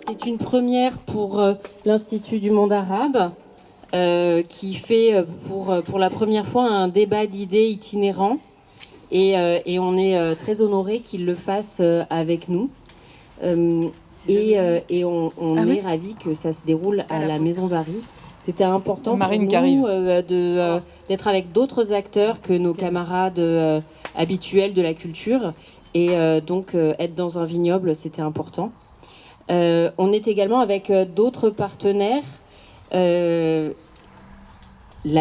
C'est une première pour l'Institut du monde arabe qui fait pour la première fois un débat d'idées itinérant et on est très honorés qu'il le fasse avec nous. Et on est ravis que ça se déroule à la Maison Vary. C'était important pour nous d'être avec d'autres acteurs que nos camarades habituels de la culture. Et donc être dans un vignoble, c'était important. On est également avec d'autres partenaires, la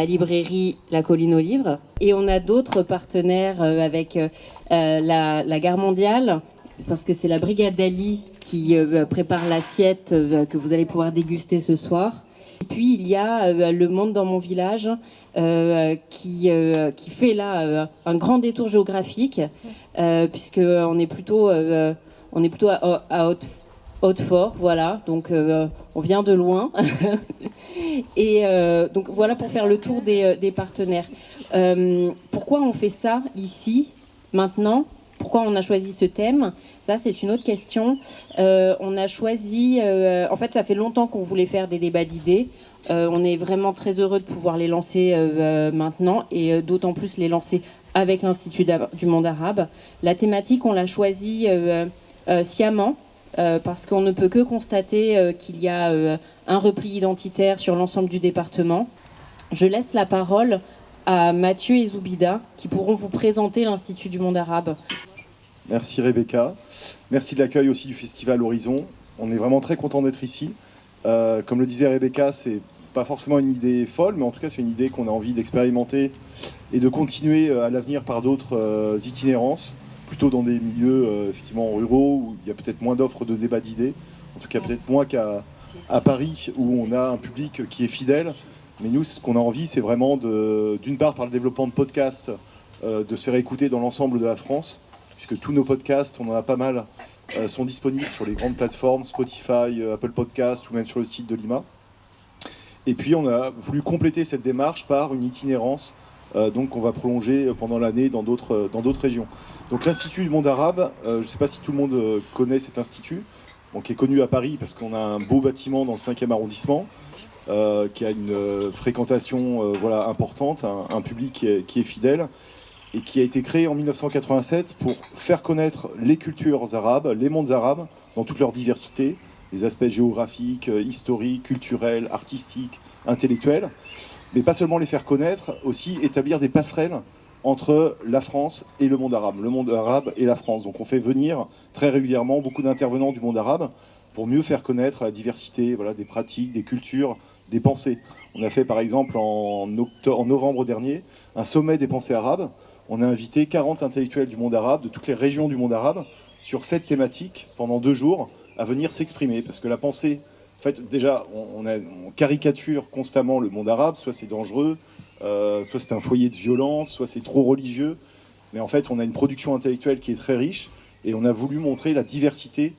librairie La Colline aux Livres, et on a d'autres partenaires avec la Gare Mondiale, parce que c'est la Brigade d'Ali qui prépare l'assiette que vous allez pouvoir déguster ce soir. Et puis il y a Le Monde dans mon village qui fait là un grand détour géographique, puisqu'on est plutôt à Hautefort, voilà, donc on vient de loin. Et donc voilà pour faire le tour des partenaires. Pourquoi on fait ça ici, maintenant ? Pourquoi on a choisi ce thème ? Ça, c'est une autre question. On a choisi... en fait, ça fait longtemps qu'on voulait faire des débats d'idées. On est vraiment très heureux de pouvoir les lancer maintenant, et d'autant plus les lancer avec l'Institut du monde arabe. La thématique, on l'a choisie sciemment, parce qu'on ne peut que constater qu'il y a un repli identitaire sur l'ensemble du département. Je laisse la parole à Mathieu et Zoubida, qui pourront vous présenter l'Institut du monde arabe. Merci Rebecca. Merci de l'accueil aussi du Festival Horizon. On est vraiment très content d'être ici. Comme le disait Rebecca, c'est pas forcément une idée folle, mais en tout cas c'est une idée qu'on a envie d'expérimenter et de continuer à l'avenir par d'autres itinérances, plutôt dans des milieux effectivement ruraux où il y a peut-être moins d'offres de débat d'idées, en tout cas peut-être moins qu'à Paris où on a un public qui est fidèle. Mais nous, ce qu'on a envie, c'est vraiment d'une part par le développement de podcasts, de se faire écouter dans l'ensemble de la France, puisque tous nos podcasts, on en a pas mal, sont disponibles sur les grandes plateformes, Spotify, Apple Podcasts ou même sur le site de l'IMA. Et puis on a voulu compléter cette démarche par une itinérance donc qu'on va prolonger pendant l'année dans d'autres régions. Donc l'Institut du monde arabe, je ne sais pas si tout le monde connaît cet institut, donc, qui est connu à Paris parce qu'on a un beau bâtiment dans le 5e arrondissement, qui a une fréquentation importante, un public qui est fidèle, et qui a été créé en 1987 pour faire connaître les cultures arabes, les mondes arabes, dans toute leur diversité, les aspects géographiques, historiques, culturels, artistiques, intellectuels, mais pas seulement les faire connaître, aussi établir des passerelles entre la France et le monde arabe et la France. Donc on fait venir très régulièrement beaucoup d'intervenants du monde arabe pour mieux faire connaître la diversité des pratiques, des cultures, des pensées. On a fait par exemple en novembre dernier un sommet des pensées arabes. On a invité 40 intellectuels du monde arabe, de toutes les régions du monde arabe, sur cette thématique pendant 2 jours, à venir s'exprimer. Parce que la pensée, en fait, déjà, on caricature constamment le monde arabe, soit c'est dangereux, soit c'est un foyer de violence, soit c'est trop religieux. Mais en fait, on a une production intellectuelle qui est très riche, et on a voulu montrer la diversité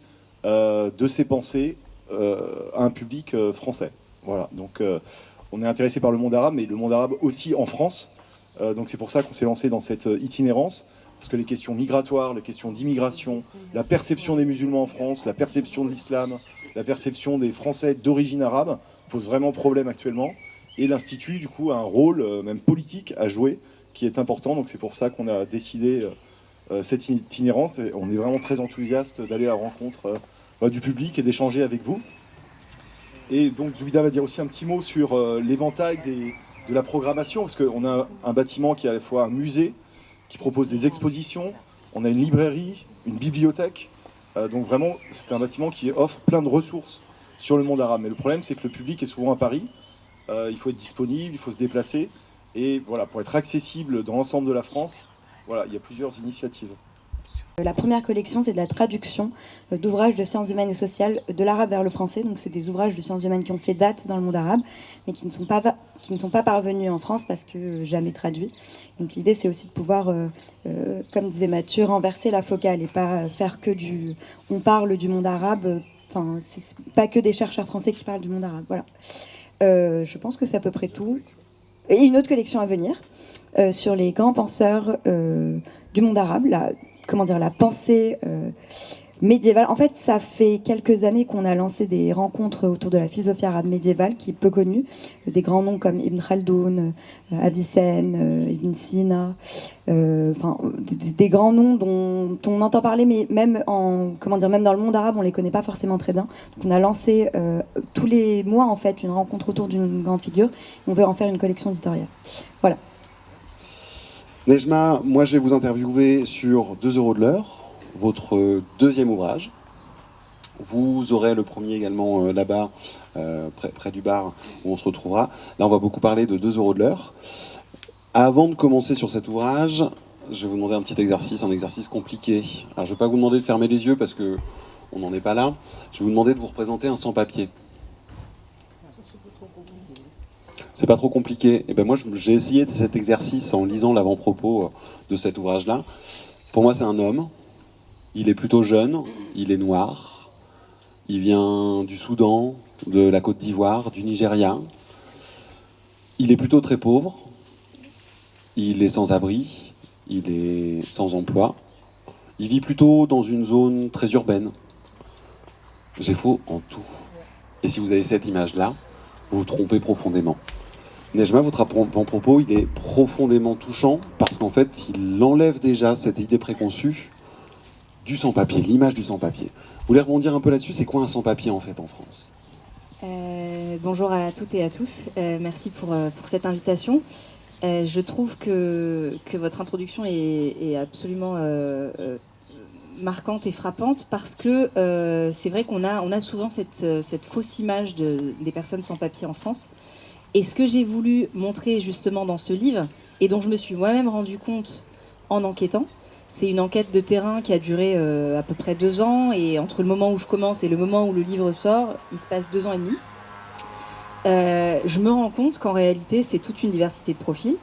de ces pensées à un public français. Voilà, donc on est intéressé par le monde arabe, mais le monde arabe aussi en France. Donc c'est pour ça qu'on s'est lancé dans cette itinérance, parce que les questions migratoires, les questions d'immigration, la perception des musulmans en France, la perception de l'islam, la perception des Français d'origine arabe posent vraiment problème actuellement. Et l'Institut, du coup, a un rôle même politique à jouer qui est important. Donc c'est pour ça qu'on a décidé cette itinérance. Et on est vraiment très enthousiaste d'aller à la rencontre du public et d'échanger avec vous. Et donc Zoubida va dire aussi un petit mot sur l'éventail de la programmation, parce qu'on a un bâtiment qui est à la fois un musée, qui propose des expositions, on a une librairie, une bibliothèque, donc vraiment c'est un bâtiment qui offre plein de ressources sur le monde arabe. Mais le problème c'est que le public est souvent à Paris, il faut être disponible, il faut se déplacer, et voilà, pour être accessible dans l'ensemble de la France, voilà, il y a plusieurs initiatives. La première collection, c'est de la traduction d'ouvrages de sciences humaines et sociales de l'arabe vers le français. Donc c'est des ouvrages de sciences humaines qui ont fait date dans le monde arabe, mais qui ne sont pas parvenus en France parce que jamais traduits. Donc l'idée, c'est aussi de pouvoir, comme disait Mathieu, renverser la focale et pas faire que on parle du monde arabe. Enfin, c'est pas que des chercheurs français qui parlent du monde arabe. Voilà. Je pense que c'est à peu près tout. Et une autre collection à venir sur les grands penseurs du monde arabe, la pensée médiévale. En fait, ça fait quelques années qu'on a lancé des rencontres autour de la philosophie arabe médiévale, qui est peu connue. Des grands noms comme Ibn Khaldoun, Avicenne, Ibn Sina, des grands noms dont on entend parler, mais même même dans le monde arabe, on les connaît pas forcément très bien. Donc, on a lancé tous les mois en fait une rencontre autour d'une grande figure. On veut en faire une collection éditoriale. Voilà. Nejma, moi je vais vous interviewer sur 2 euros de l'heure, votre deuxième ouvrage. Vous aurez le premier également là-bas, près du bar où on se retrouvera. Là on va beaucoup parler de 2 euros de l'heure. Avant de commencer sur cet ouvrage, je vais vous demander un petit exercice, un exercice compliqué. Alors je ne vais pas vous demander de fermer les yeux parce qu'on n'en est pas là. Je vais vous demander de vous représenter un sans-papier. C'est pas trop compliqué. Et ben moi, j'ai essayé cet exercice en lisant l'avant-propos de cet ouvrage-là. Pour moi, c'est un homme. Il est plutôt jeune. Il est noir. Il vient du Soudan, de la Côte d'Ivoire, du Nigeria. Il est plutôt très pauvre. Il est sans abri. Il est sans emploi. Il vit plutôt dans une zone très urbaine. J'ai faux en tout. Et si vous avez cette image-là, vous vous trompez profondément. Nejma, votre avant-propos, il est profondément touchant parce qu'en fait, il enlève déjà cette idée préconçue du sans-papier, l'image du sans-papier. Vous voulez rebondir un peu là-dessus? C'est quoi un sans-papier en fait en France? Bonjour à toutes et à tous. Merci pour cette invitation. Je trouve que votre introduction est absolument marquante et frappante parce que c'est vrai qu'on a souvent cette fausse image des personnes sans papier en France. Et ce que j'ai voulu montrer justement dans ce livre, et dont je me suis moi-même rendu compte en enquêtant, c'est une enquête de terrain qui a duré à peu près 2 ans, et entre le moment où je commence et le moment où le livre sort, il se passe 2 ans et demi. Je me rends compte qu'en réalité, c'est toute une diversité de profils.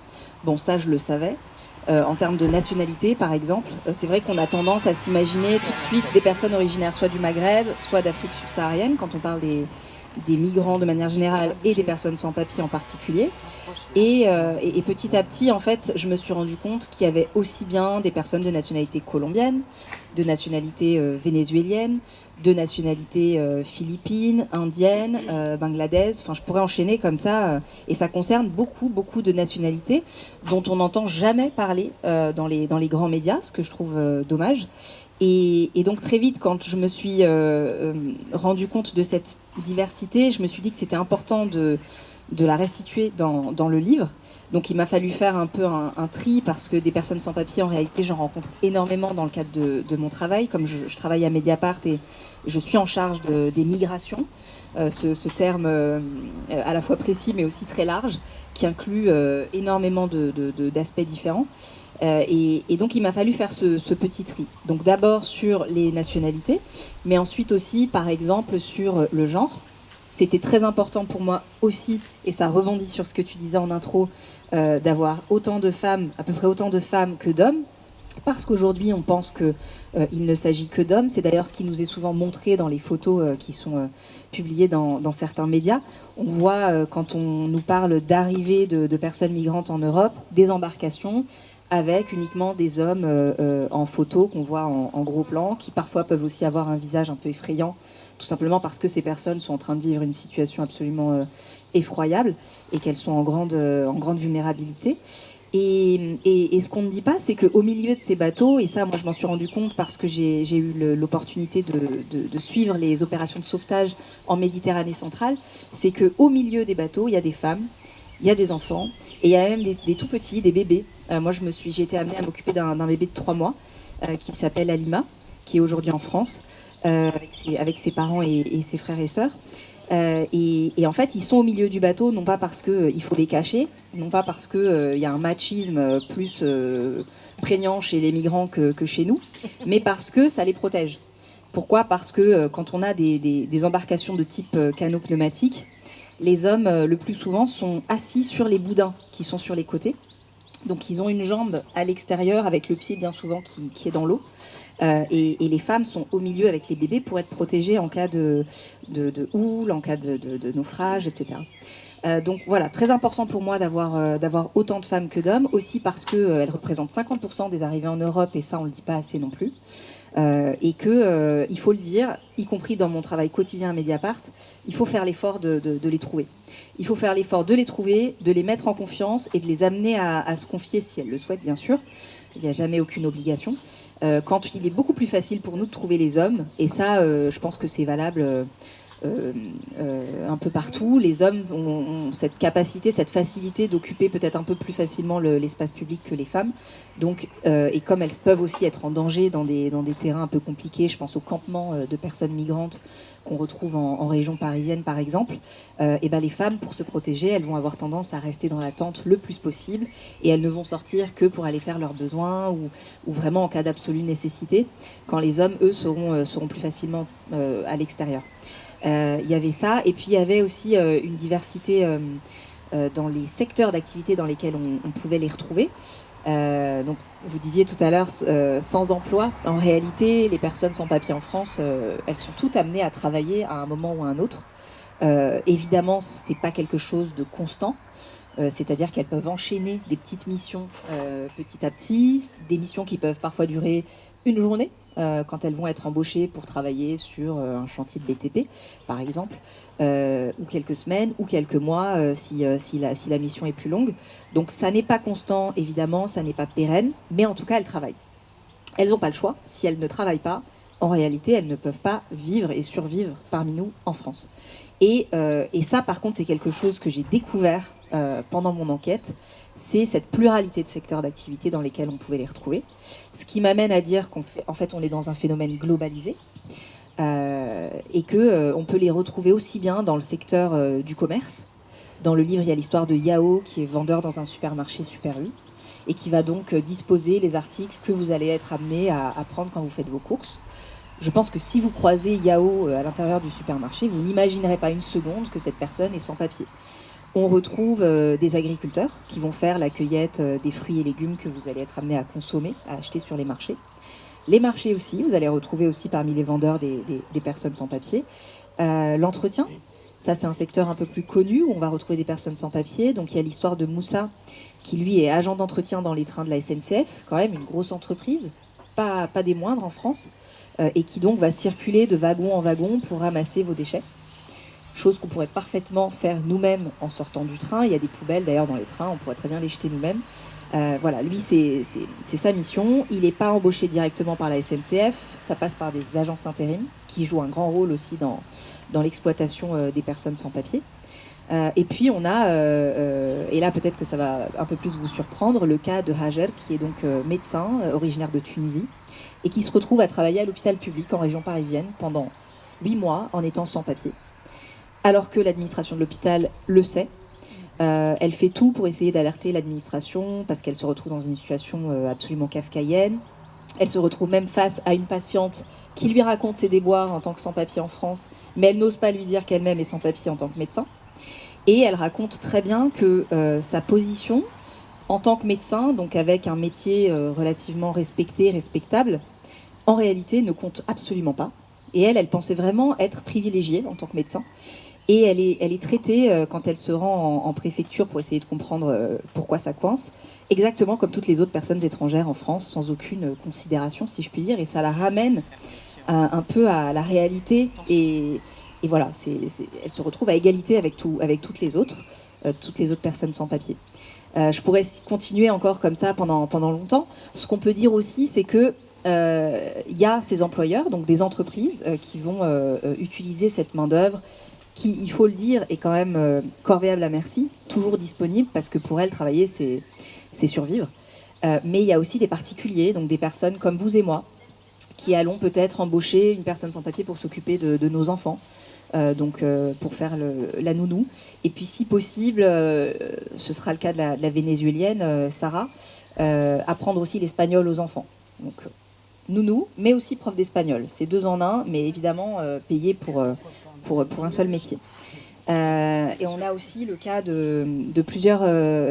Bon, ça, je le savais. En termes de nationalité, par exemple, c'est vrai qu'on a tendance à s'imaginer tout de suite des personnes originaires soit du Maghreb, soit d'Afrique subsaharienne, quand on parle des migrants de manière générale et des personnes sans papier en particulier. Et petit à petit, en fait, je me suis rendu compte qu'il y avait aussi bien des personnes de nationalité colombienne, de nationalité vénézuélienne, de nationalité philippine, indienne, bangladaise. Enfin, je pourrais enchaîner comme ça. Et ça concerne beaucoup de nationalités dont on n'entend jamais parler dans les grands médias, ce que je trouve dommage. Et donc très vite, quand je me suis rendu compte de cette diversité, je me suis dit que c'était important de la restituer dans le livre. Donc il m'a fallu faire un peu un tri parce que des personnes sans papier, en réalité, j'en rencontre énormément dans le cadre de mon travail. Comme je travaille à Mediapart et je suis en charge des migrations, ce terme à la fois précis mais aussi très large, qui inclut énormément d'aspects différents. Et donc il m'a fallu faire ce petit tri. Donc d'abord sur les nationalités, mais ensuite aussi par exemple sur le genre. C'était très important pour moi aussi, et ça rebondit sur ce que tu disais en intro, d'avoir autant de femmes, à peu près autant de femmes que d'hommes, parce qu'aujourd'hui on pense qu'il ne s'agit que d'hommes. C'est d'ailleurs ce qui nous est souvent montré dans les photos qui sont publiées dans certains médias. On voit quand on nous parle d'arrivée de personnes migrantes en Europe, des embarcations avec uniquement des hommes en photo qu'on voit en gros plan, qui parfois peuvent aussi avoir un visage un peu effrayant, tout simplement parce que ces personnes sont en train de vivre une situation absolument effroyable et qu'elles sont en grande vulnérabilité. Et ce qu'on ne dit pas, c'est qu'au milieu de ces bateaux, et ça, moi, je m'en suis rendu compte parce que j'ai eu l'opportunité de suivre les opérations de sauvetage en Méditerranée centrale, c'est qu'au milieu des bateaux, il y a des femmes, il y a des enfants, et il y a même des tout petits, des bébés. Moi, j'ai été amenée à m'occuper d'un bébé de 3 mois qui s'appelle Alima, qui est aujourd'hui en France, avec ses parents et ses frères et sœurs. Et en fait, ils sont au milieu du bateau, non pas parce qu'il faut les cacher, non pas parce qu'il y a un machisme plus prégnant chez les migrants que chez nous, mais parce que ça les protège. Pourquoi ? Parce que quand on a des embarcations de type canot pneumatique, les hommes, le plus souvent, sont assis sur les boudins qui sont sur les côtés. Donc ils ont une jambe à l'extérieur avec le pied bien souvent qui est dans l'eau. Et les femmes sont au milieu avec les bébés pour être protégées en cas de houle, en cas de naufrage, etc. Donc voilà, très important pour moi d'avoir autant de femmes que d'hommes, aussi parce qu'elles représentent 50% des arrivées en Europe, et ça on ne le dit pas assez non plus. Et que, il faut le dire, y compris dans mon travail quotidien à Mediapart, il faut faire l'effort de les trouver. Il faut faire l'effort de les trouver, de les mettre en confiance et de les amener à se confier si elles le souhaitent, bien sûr. Il n'y a jamais aucune obligation. Quand il est beaucoup plus facile pour nous de trouver les hommes, et ça, je pense que c'est valable un peu partout, les hommes ont cette capacité, cette facilité d'occuper peut-être un peu plus facilement l'espace public que les femmes. Donc, et comme elles peuvent aussi être en danger dans des terrains un peu compliqués, je pense aux campements de personnes migrantes qu'on retrouve en région parisienne par exemple, et ben les femmes, pour se protéger, elles vont avoir tendance à rester dans la tente le plus possible, et elles ne vont sortir que pour aller faire leurs besoins ou vraiment en cas d'absolue nécessité, quand les hommes, eux, seront plus facilement à l'extérieur. Il y avait ça, et puis il y avait aussi une diversité dans les secteurs d'activité dans lesquels on pouvait les retrouver. Donc, vous disiez tout à l'heure sans emploi. En réalité, les personnes sans papier en France, elles sont toutes amenées à travailler à un moment ou à un autre. Évidemment, c'est pas quelque chose de constant. C'est-à-dire qu'elles peuvent enchaîner des petites missions petit à petit, des missions qui peuvent parfois durer une journée, quand elles vont être embauchées pour travailler sur un chantier de BTP, par exemple, ou quelques semaines, ou quelques mois, si la mission est plus longue. Donc ça n'est pas constant, évidemment, ça n'est pas pérenne, mais en tout cas, elles travaillent. Elles n'ont pas le choix. Si elles ne travaillent pas, en réalité, elles ne peuvent pas vivre et survivre parmi nous en France. Et ça, par contre, c'est quelque chose que j'ai découvert pendant mon enquête, c'est cette pluralité de secteurs d'activité dans lesquels on pouvait les retrouver. Ce qui m'amène à dire qu'en fait, on est dans un phénomène globalisé et qu'on peut les retrouver aussi bien dans le secteur du commerce. Dans le livre, il y a l'histoire de Yao, qui est vendeur dans un supermarché Super U, et qui va donc disposer les articles que vous allez être amené à prendre quand vous faites vos courses. Je pense que si vous croisez Yao à l'intérieur du supermarché, vous n'imaginerez pas une seconde que cette personne est sans papier. On retrouve des agriculteurs qui vont faire la cueillette des fruits et légumes que vous allez être amené à consommer, à acheter sur les marchés. Les marchés aussi, vous allez retrouver aussi parmi les vendeurs des personnes sans papier. L'entretien, ça c'est un secteur un peu plus connu où on va retrouver des personnes sans papier. Donc il y a l'histoire de Moussa qui lui est agent d'entretien dans les trains de la SNCF, quand même une grosse entreprise, pas des moindres en France, et qui donc va circuler de wagon en wagon pour ramasser vos déchets. Chose qu'on pourrait parfaitement faire nous-mêmes en sortant du train. Il y a des poubelles d'ailleurs dans les trains, on pourrait très bien les jeter nous-mêmes. Voilà, lui c'est sa mission. Il n'est pas embauché directement par la SNCF, ça passe par des agences intérim qui jouent un grand rôle aussi dans l'exploitation des personnes sans papier. Et puis on a, et là peut-être que ça va un peu plus vous surprendre, le cas de Hajer qui est donc médecin originaire de Tunisie et qui se retrouve à travailler à l'hôpital public en région parisienne pendant 8 mois en étant sans papier. Alors que l'administration de l'hôpital le sait. Elle fait tout pour essayer d'alerter l'administration parce qu'elle se retrouve dans une situation absolument kafkaïenne. Elle se retrouve même face à une patiente qui lui raconte ses déboires en tant que sans-papier en France, mais elle n'ose pas lui dire qu'elle-même est sans-papier en tant que médecin. Et elle raconte très bien que sa position en tant que médecin, donc avec un métier relativement respecté, respectable, en réalité ne compte absolument pas. Et elle pensait vraiment être privilégiée en tant que médecin. Et elle est traitée, quand elle se rend en préfecture pour essayer de comprendre pourquoi ça coince, exactement comme toutes les autres personnes étrangères en France, sans aucune considération, si je puis dire. Et ça la ramène un peu à la réalité. Et voilà, elle se retrouve à égalité avec toutes les autres personnes sans papier. Je pourrais continuer encore comme ça pendant longtemps. Ce qu'on peut dire aussi, c'est que y a ces employeurs, donc des entreprises, qui vont utiliser cette main-d'œuvre qui, il faut le dire, est quand même corvéable à merci, toujours disponible, parce que pour elles, travailler, c'est survivre. Mais il y a aussi des particuliers, donc des personnes comme vous et moi, qui allons peut-être embaucher une personne sans papier pour s'occuper de nos enfants, donc pour faire la nounou. Et puis, si possible, ce sera le cas de la vénézuélienne, Sarah, apprendre aussi l'espagnol aux enfants. Donc, nounou, mais aussi prof d'espagnol. C'est 2 en 1, mais évidemment payé pour un seul métier. Et on a aussi le cas de plusieurs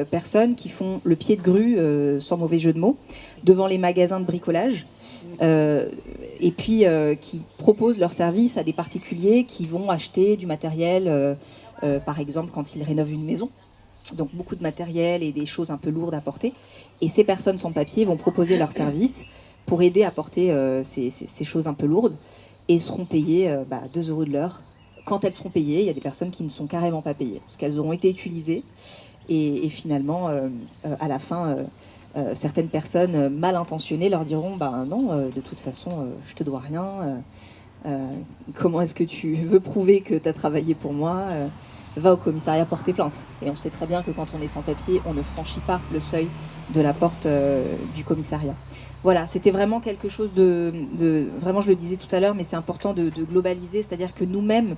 personnes qui font le pied de grue, sans mauvais jeu de mots, devant les magasins de bricolage, et puis qui proposent leurs services à des particuliers qui vont acheter du matériel, par exemple quand ils rénovent une maison. Donc beaucoup de matériel et des choses un peu lourdes à porter. Et ces personnes sans papier vont proposer leurs services pour aider à porter ces choses un peu lourdes et seront payées 2 € de l'heure. Quand elles seront payées, il y a des personnes qui ne sont carrément pas payées parce qu'elles auront été utilisées et finalement, à la fin, certaines personnes mal intentionnées leur diront non, de toute façon, je te dois rien. Comment est-ce que tu veux prouver que tu as travaillé pour moi va au commissariat porter plainte. Et on sait très bien que quand on est sans papier, on ne franchit pas le seuil de la porte du commissariat. Voilà, c'était vraiment quelque chose vraiment, je le disais tout à l'heure, mais c'est important de globaliser, c'est-à-dire que nous-mêmes,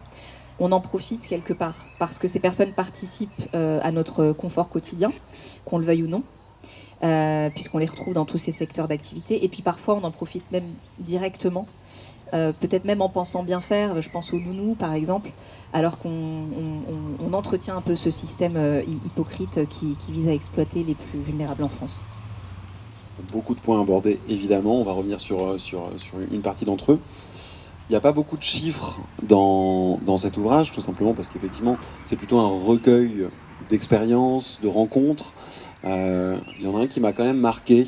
on en profite quelque part, parce que ces personnes participent à notre confort quotidien, qu'on le veuille ou non, puisqu'on les retrouve dans tous ces secteurs d'activité, et puis parfois on en profite même directement, peut-être même en pensant bien faire, je pense aux nounous par exemple, alors qu'on entretient un peu ce système hypocrite qui vise à exploiter les plus vulnérables en France. Beaucoup de points abordés, évidemment. On va revenir sur une partie d'entre eux. Il n'y a pas beaucoup de chiffres dans cet ouvrage, tout simplement parce qu'effectivement, c'est plutôt un recueil d'expériences, de rencontres. Il y en a un qui m'a quand même marqué.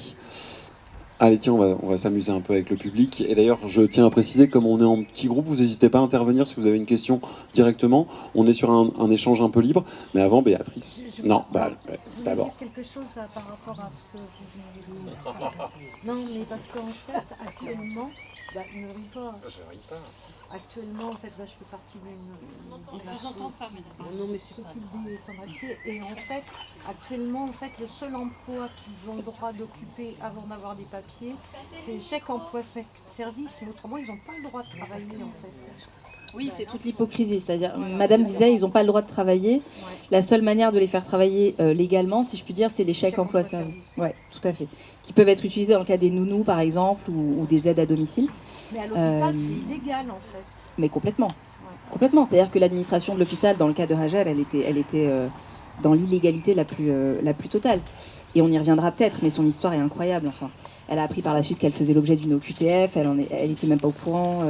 Allez, tiens, on va s'amuser un peu avec le public. Et d'ailleurs, je tiens à préciser, comme on est en petit groupe, vous n'hésitez pas à intervenir si vous avez une question directement. On est sur un échange un peu libre. Mais avant, Béatrice. Non, d'abord. Je voulais dire quelque chose par rapport à ce que vous venez de dire. Non, mais parce qu'en fait, actuellement, ne ris pas. Je ris pas. Actuellement, en fait, je fais partie d'une entends pas, madame. Non, mais c'est des sans-papiers. Et en fait, actuellement, en fait, le seul emploi qu'ils ont le droit d'occuper avant d'avoir des papiers, c'est le chèque emploi service. Mais autrement, ils n'ont pas le droit de travailler, en fait. Oui, c'est toute l'hypocrisie. C'est-à-dire, Madame disait, ils n'ont pas le droit de travailler. Ouais. La seule manière de les faire travailler légalement, si je puis dire, c'est les chèques emploi-service. Oui, tout à fait. Qui peuvent être utilisés dans le cas des nounous, par exemple, ou des aides à domicile. Mais à l'hôpital, c'est illégal, en fait. Mais complètement. Ouais. Complètement. C'est-à-dire que l'administration de l'hôpital, dans le cas de Rajel, elle était dans l'illégalité la plus totale. Et on y reviendra peut-être, mais son histoire est incroyable. Enfin, elle a appris par la suite qu'elle faisait l'objet d'une OQTF, elle était même pas au courant.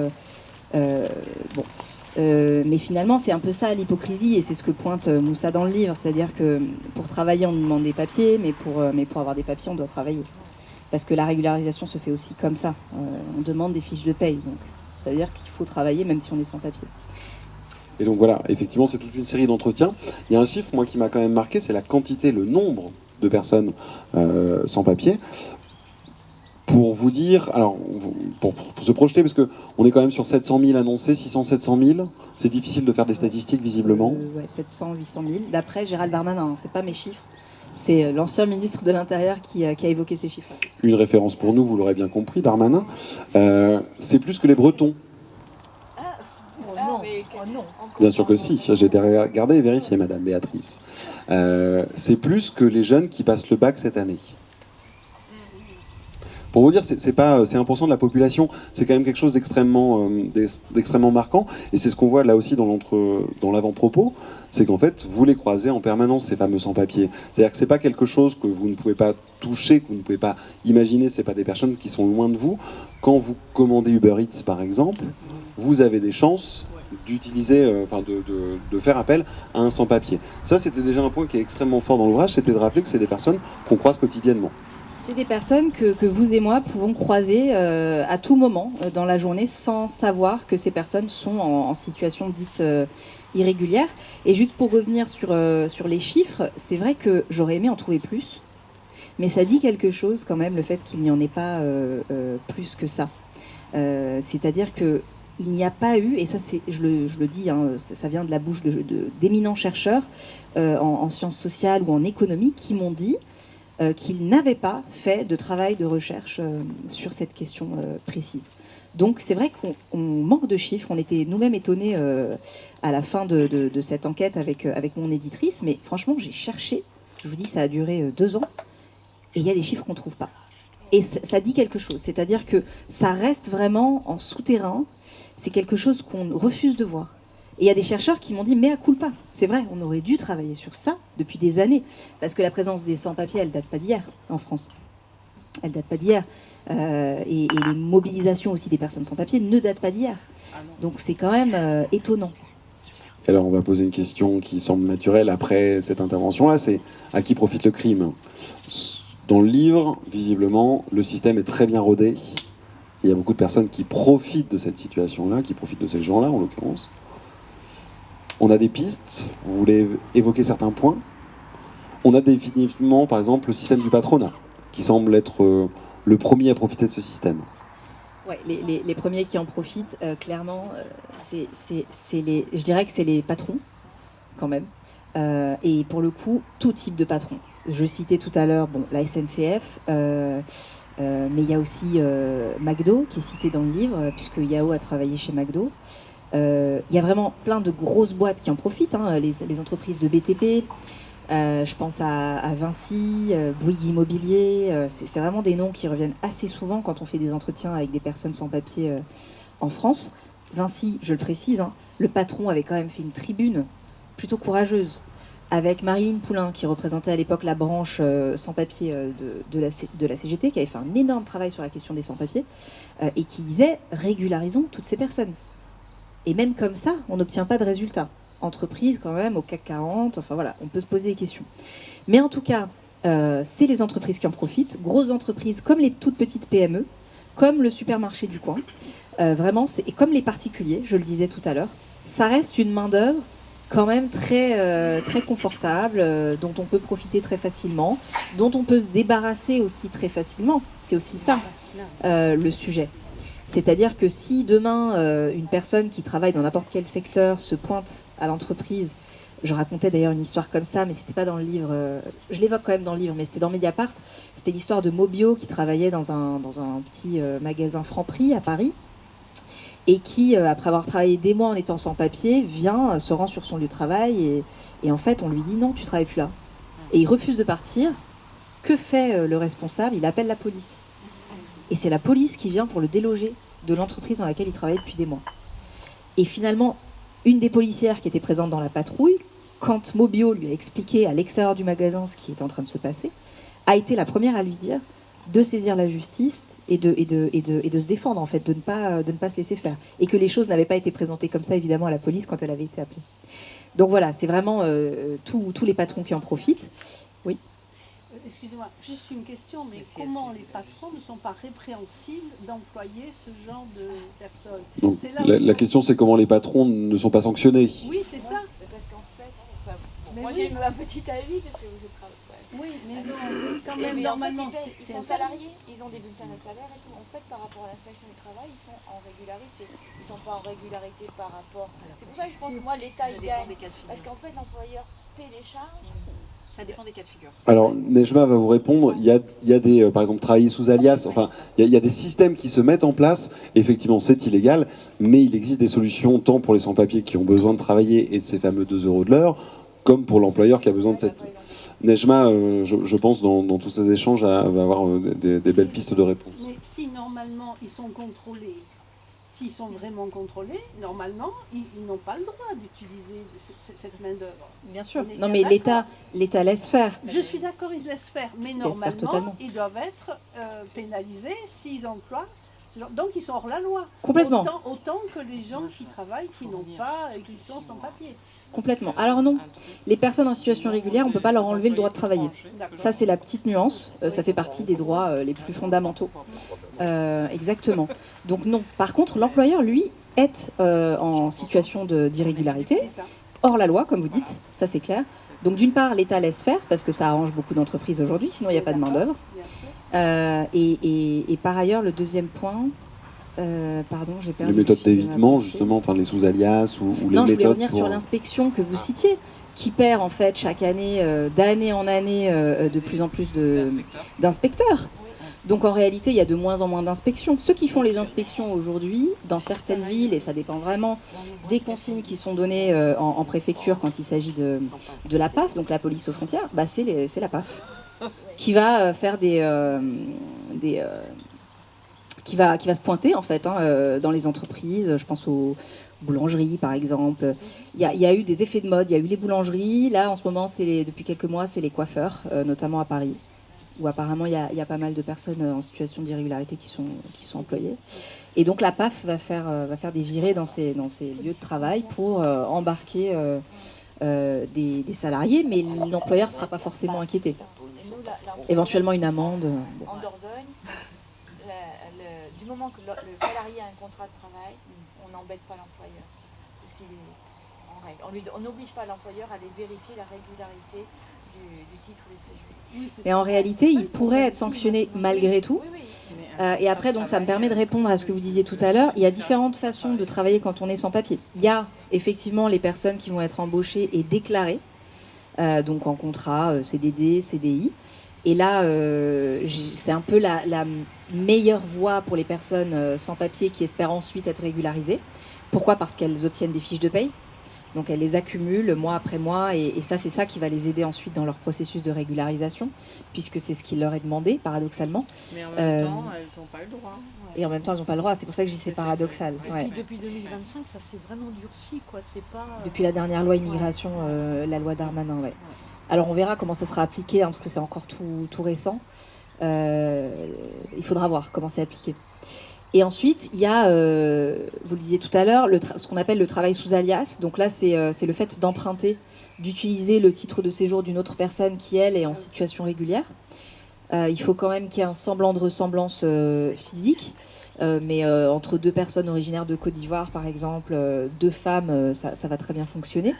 Mais finalement, c'est un peu ça l'hypocrisie, et c'est ce que pointe Moussa dans le livre, c'est-à-dire que pour travailler, on nous demande des papiers, mais pour avoir des papiers, on doit travailler. Parce que la régularisation se fait aussi comme ça. On demande des fiches de paye, donc ça veut dire qu'il faut travailler même si on est sans papier. Et donc voilà, effectivement, c'est toute une série d'entretiens. Il y a un chiffre, moi, qui m'a quand même marqué, c'est la quantité, le nombre de personnes sans papier. Pour vous dire, alors, pour se projeter, parce qu'on est quand même sur 700 000 annoncés, 600-700 000, c'est difficile de faire des statistiques, visiblement. Ouais, 700, 800 000, d'après Gérald Darmanin, c'est pas mes chiffres, c'est l'ancien ministre de l'Intérieur qui a évoqué ces chiffres. Une référence pour nous, vous l'aurez bien compris, Darmanin, c'est plus que les Bretons. Non. Bien sûr que si, j'ai été regardé et vérifié, Madame Béatrice. C'est plus que les jeunes qui passent le bac cette année. Pour vous dire, c'est 1% de la population, c'est quand même quelque chose d'extrêmement marquant. Et c'est ce qu'on voit là aussi dans l'avant-propos, c'est qu'en fait, vous les croisez en permanence, ces fameux sans-papiers. C'est-à-dire que c'est pas quelque chose que vous ne pouvez pas toucher, que vous ne pouvez pas imaginer, c'est pas des personnes qui sont loin de vous. Quand vous commandez Uber Eats, par exemple, vous avez des chances d'utiliser, de faire appel à un sans-papier. Ça, c'était déjà un point qui est extrêmement fort dans l'ouvrage, c'était de rappeler que c'est des personnes qu'on croise quotidiennement. C'est des personnes que vous et moi pouvons croiser à tout moment dans la journée sans savoir que ces personnes sont en situation dite irrégulière. Et juste pour revenir sur les chiffres, c'est vrai que j'aurais aimé en trouver plus, mais ça dit quelque chose quand même, le fait qu'il n'y en ait pas plus que ça. C'est-à-dire qu'il n'y a pas eu, et ça je le dis, hein, ça vient de la bouche d'éminents chercheurs en sciences sociales ou en économie qui m'ont dit qu'ils n'avaient pas fait de travail de recherche sur cette question précise. Donc c'est vrai qu'on manque de chiffres, on était nous-mêmes étonnés à la fin de cette enquête avec mon éditrice, mais franchement j'ai cherché, je vous dis ça a duré 2 ans, Et il y a des chiffres qu'on ne trouve pas. Et ça dit quelque chose, c'est-à-dire que ça reste vraiment en souterrain, c'est quelque chose qu'on refuse de voir. Et il y a des chercheurs qui m'ont dit, mais à culpa, c'est vrai, on aurait dû travailler sur ça depuis des années, parce que la présence des sans-papiers, elle date pas d'hier en France. Elle date pas d'hier. Et les mobilisations aussi des personnes sans papier ne datent pas d'hier. Donc c'est quand même étonnant. Alors on va poser une question qui semble naturelle après cette intervention-là, c'est à qui profite le crime? Dans le livre, visiblement, le système est très bien rodé. Il y a beaucoup de personnes qui profitent de cette situation-là, qui profitent de ces gens-là en l'occurrence. On a des pistes, vous voulez évoquer certains points. On a définitivement, par exemple, le système du patronat, qui semble être le premier à profiter de ce système. Ouais, les premiers qui en profitent, clairement, je dirais que c'est les patrons, quand même. Et pour le coup, tout type de patron. Je citais tout à l'heure la SNCF, mais il y a aussi McDo, qui est cité dans le livre, puisque Yao a travaillé chez McDo. Il y a vraiment plein de grosses boîtes qui en profitent, hein, les entreprises de BTP. Je pense à Vinci, Bouygues Immobilier. C'est vraiment des noms qui reviennent assez souvent quand on fait des entretiens avec des personnes sans papier en France. Vinci, je le précise, hein, le patron avait quand même fait une tribune plutôt courageuse avec Marilyn Poulain, qui représentait à l'époque la branche sans-papiers de la CGT, qui avait fait un énorme travail sur la question des sans-papiers, et qui disait « régularisons toutes ces personnes ». Et même comme ça, on n'obtient pas de résultats. Entreprises quand même, au CAC 40, enfin voilà, on peut se poser des questions. Mais en tout cas, c'est les entreprises qui en profitent, grosses entreprises comme les toutes petites PME, comme le supermarché du coin, vraiment, et comme les particuliers, je le disais tout à l'heure, ça reste une main-d'œuvre quand même très, très confortable, dont on peut profiter très facilement, dont on peut se débarrasser aussi très facilement. C'est aussi ça, le sujet. C'est-à-dire que si demain, une personne qui travaille dans n'importe quel secteur se pointe à l'entreprise, je racontais d'ailleurs une histoire comme ça, mais c'était pas dans le livre, je l'évoque quand même dans le livre, mais c'était dans Mediapart, c'était l'histoire de Mobio qui travaillait dans un petit magasin Franprix à Paris, et qui, après avoir travaillé des mois en étant sans papier, se rend sur son lieu de travail, et en fait, on lui dit non, tu travailles plus là. Et il refuse de partir. Que fait le responsable? Il appelle la police. Et c'est la police qui vient pour le déloger de l'entreprise dans laquelle il travaillait depuis des mois. Et finalement, une des policières qui était présente dans la patrouille, quand Mobio lui a expliqué à l'extérieur du magasin ce qui était en train de se passer, a été la première à lui dire de saisir la justice et de se défendre, en fait, de ne pas se laisser faire. Et que les choses n'avaient pas été présentées comme ça, évidemment, à la police quand elle avait été appelée. Donc voilà, c'est vraiment tous les patrons qui en profitent. Oui. Excusez-moi, juste une question, mais comment les patrons ne sont pas répréhensibles d'employer ce genre de personnes? Donc, la question, c'est comment les patrons ne sont pas sanctionnés. Oui, c'est ça. Parce qu'en fait, Moi, j'ai un petit avis parce que je travaille. Oui, mais non, quand même, normalement, ils sont salariés, ils ont des bulletins de salaire et tout. En fait, par rapport à l'inspection du travail, ils sont en régularité. Ils ne sont pas en régularité par rapport. C'est pour ça que je pense que moi, l'État, il gagne. Parce qu'en fait, l'employeur paie les charges. Ça dépend des cas de figure. Alors, Nejma va vous répondre. Il y a des, par exemple, travailler sous alias. Enfin, il y a des systèmes qui se mettent en place. Effectivement, c'est illégal, mais il existe des solutions tant pour les sans-papiers qui ont besoin de travailler et de ces fameux 2 € de l'heure, comme pour l'employeur qui a besoin de cette. Nejma, je pense, dans tous ces échanges, va avoir des belles pistes de réponse. Mais si normalement ils sont contrôlés, s'ils sont vraiment contrôlés, normalement ils n'ont pas le droit d'utiliser cette main-d'œuvre. Bien sûr. Non, mais l'État laisse faire. Je suis d'accord, ils laissent faire, mais normalement ils doivent être pénalisés s'ils emploient. Donc ils sont hors la loi. Complètement. Autant que les gens qui travaillent, qui n'ont pas, qui sont sans papier. Complètement. Alors non, les personnes en situation régulière, on ne peut pas leur enlever le droit de travailler. Ça, c'est la petite nuance. Ça fait partie des droits les plus fondamentaux. Exactement. Donc non. Par contre, l'employeur, lui, est en situation d'irrégularité, hors la loi, comme vous dites. Ça, c'est clair. Donc d'une part, l'État laisse faire, parce que ça arrange beaucoup d'entreprises aujourd'hui, sinon il n'y a pas de main-d'œuvre. Et par ailleurs, le deuxième point... pardon, j'ai perdu. Les méthodes d'évitement, justement, enfin les sous-alias ou les méthodes. Non, je voulais revenir sur l'inspection que vous citiez, qui perd en fait chaque année, d'année en année, de plus en plus d'inspecteurs. Donc en réalité, il y a de moins en moins d'inspections. Ceux qui font les inspections aujourd'hui, dans certaines villes, et ça dépend vraiment des consignes qui sont données en préfecture quand il s'agit de la PAF, donc la police aux frontières, bah c'est la PAF. qui va faire qui va se pointer en fait dans les entreprises. Je pense aux boulangeries par exemple. Il y a eu des effets de mode. Il y a eu les boulangeries. Là en ce moment, depuis quelques mois, c'est les coiffeurs, notamment à Paris, où apparemment il y a pas mal de personnes en situation d'irrégularité qui sont employées. Et donc la PAF va faire des virées dans ces lieux de travail pour embarquer des salariés, mais l'employeur ne sera pas forcément inquiété. Éventuellement une amende. En Dordogne, du moment que le salarié a un contrat de travail, on n'embête pas l'employeur, parce qu'il est en règle. On n'oblige pas l'employeur à aller vérifier la régularité du titre de séjour. Et en réalité, il pourrait être sanctionné malgré tout. Et après, donc, ça me permet de répondre à ce que vous disiez tout à l'heure. Il y a différentes façons de travailler quand on est sans papier. Il y a effectivement les personnes qui vont être embauchées et déclarées, donc en contrat CDD, CDI. Et là, c'est un peu la meilleure voie pour les personnes sans papier qui espèrent ensuite être régularisées. Pourquoi ? Parce qu'elles obtiennent des fiches de paye. Donc elles les accumulent mois après mois et ça, c'est ça qui va les aider ensuite dans leur processus de régularisation, puisque c'est ce qui leur est demandé, paradoxalement. Mais en même temps, elles n'ont pas le droit. Et en même temps, elles n'ont pas le droit. C'est pour ça que je dis c'est paradoxal. Et puis depuis 2025, ça s'est vraiment durci, quoi. C'est pas. Depuis la dernière loi immigration, la loi Darmanin, ouais. Alors on verra comment ça sera appliqué, parce que c'est encore tout récent. Il faudra voir comment c'est appliqué. Et ensuite, il y a, vous le disiez tout à l'heure, ce qu'on appelle le travail sous alias. Donc là, c'est le fait d'emprunter, d'utiliser le titre de séjour d'une autre personne qui, elle, est en situation régulière. Il faut quand même qu'il y ait un semblant de ressemblance physique. Mais entre deux personnes originaires de Côte d'Ivoire, par exemple, deux femmes, ça va très bien fonctionner.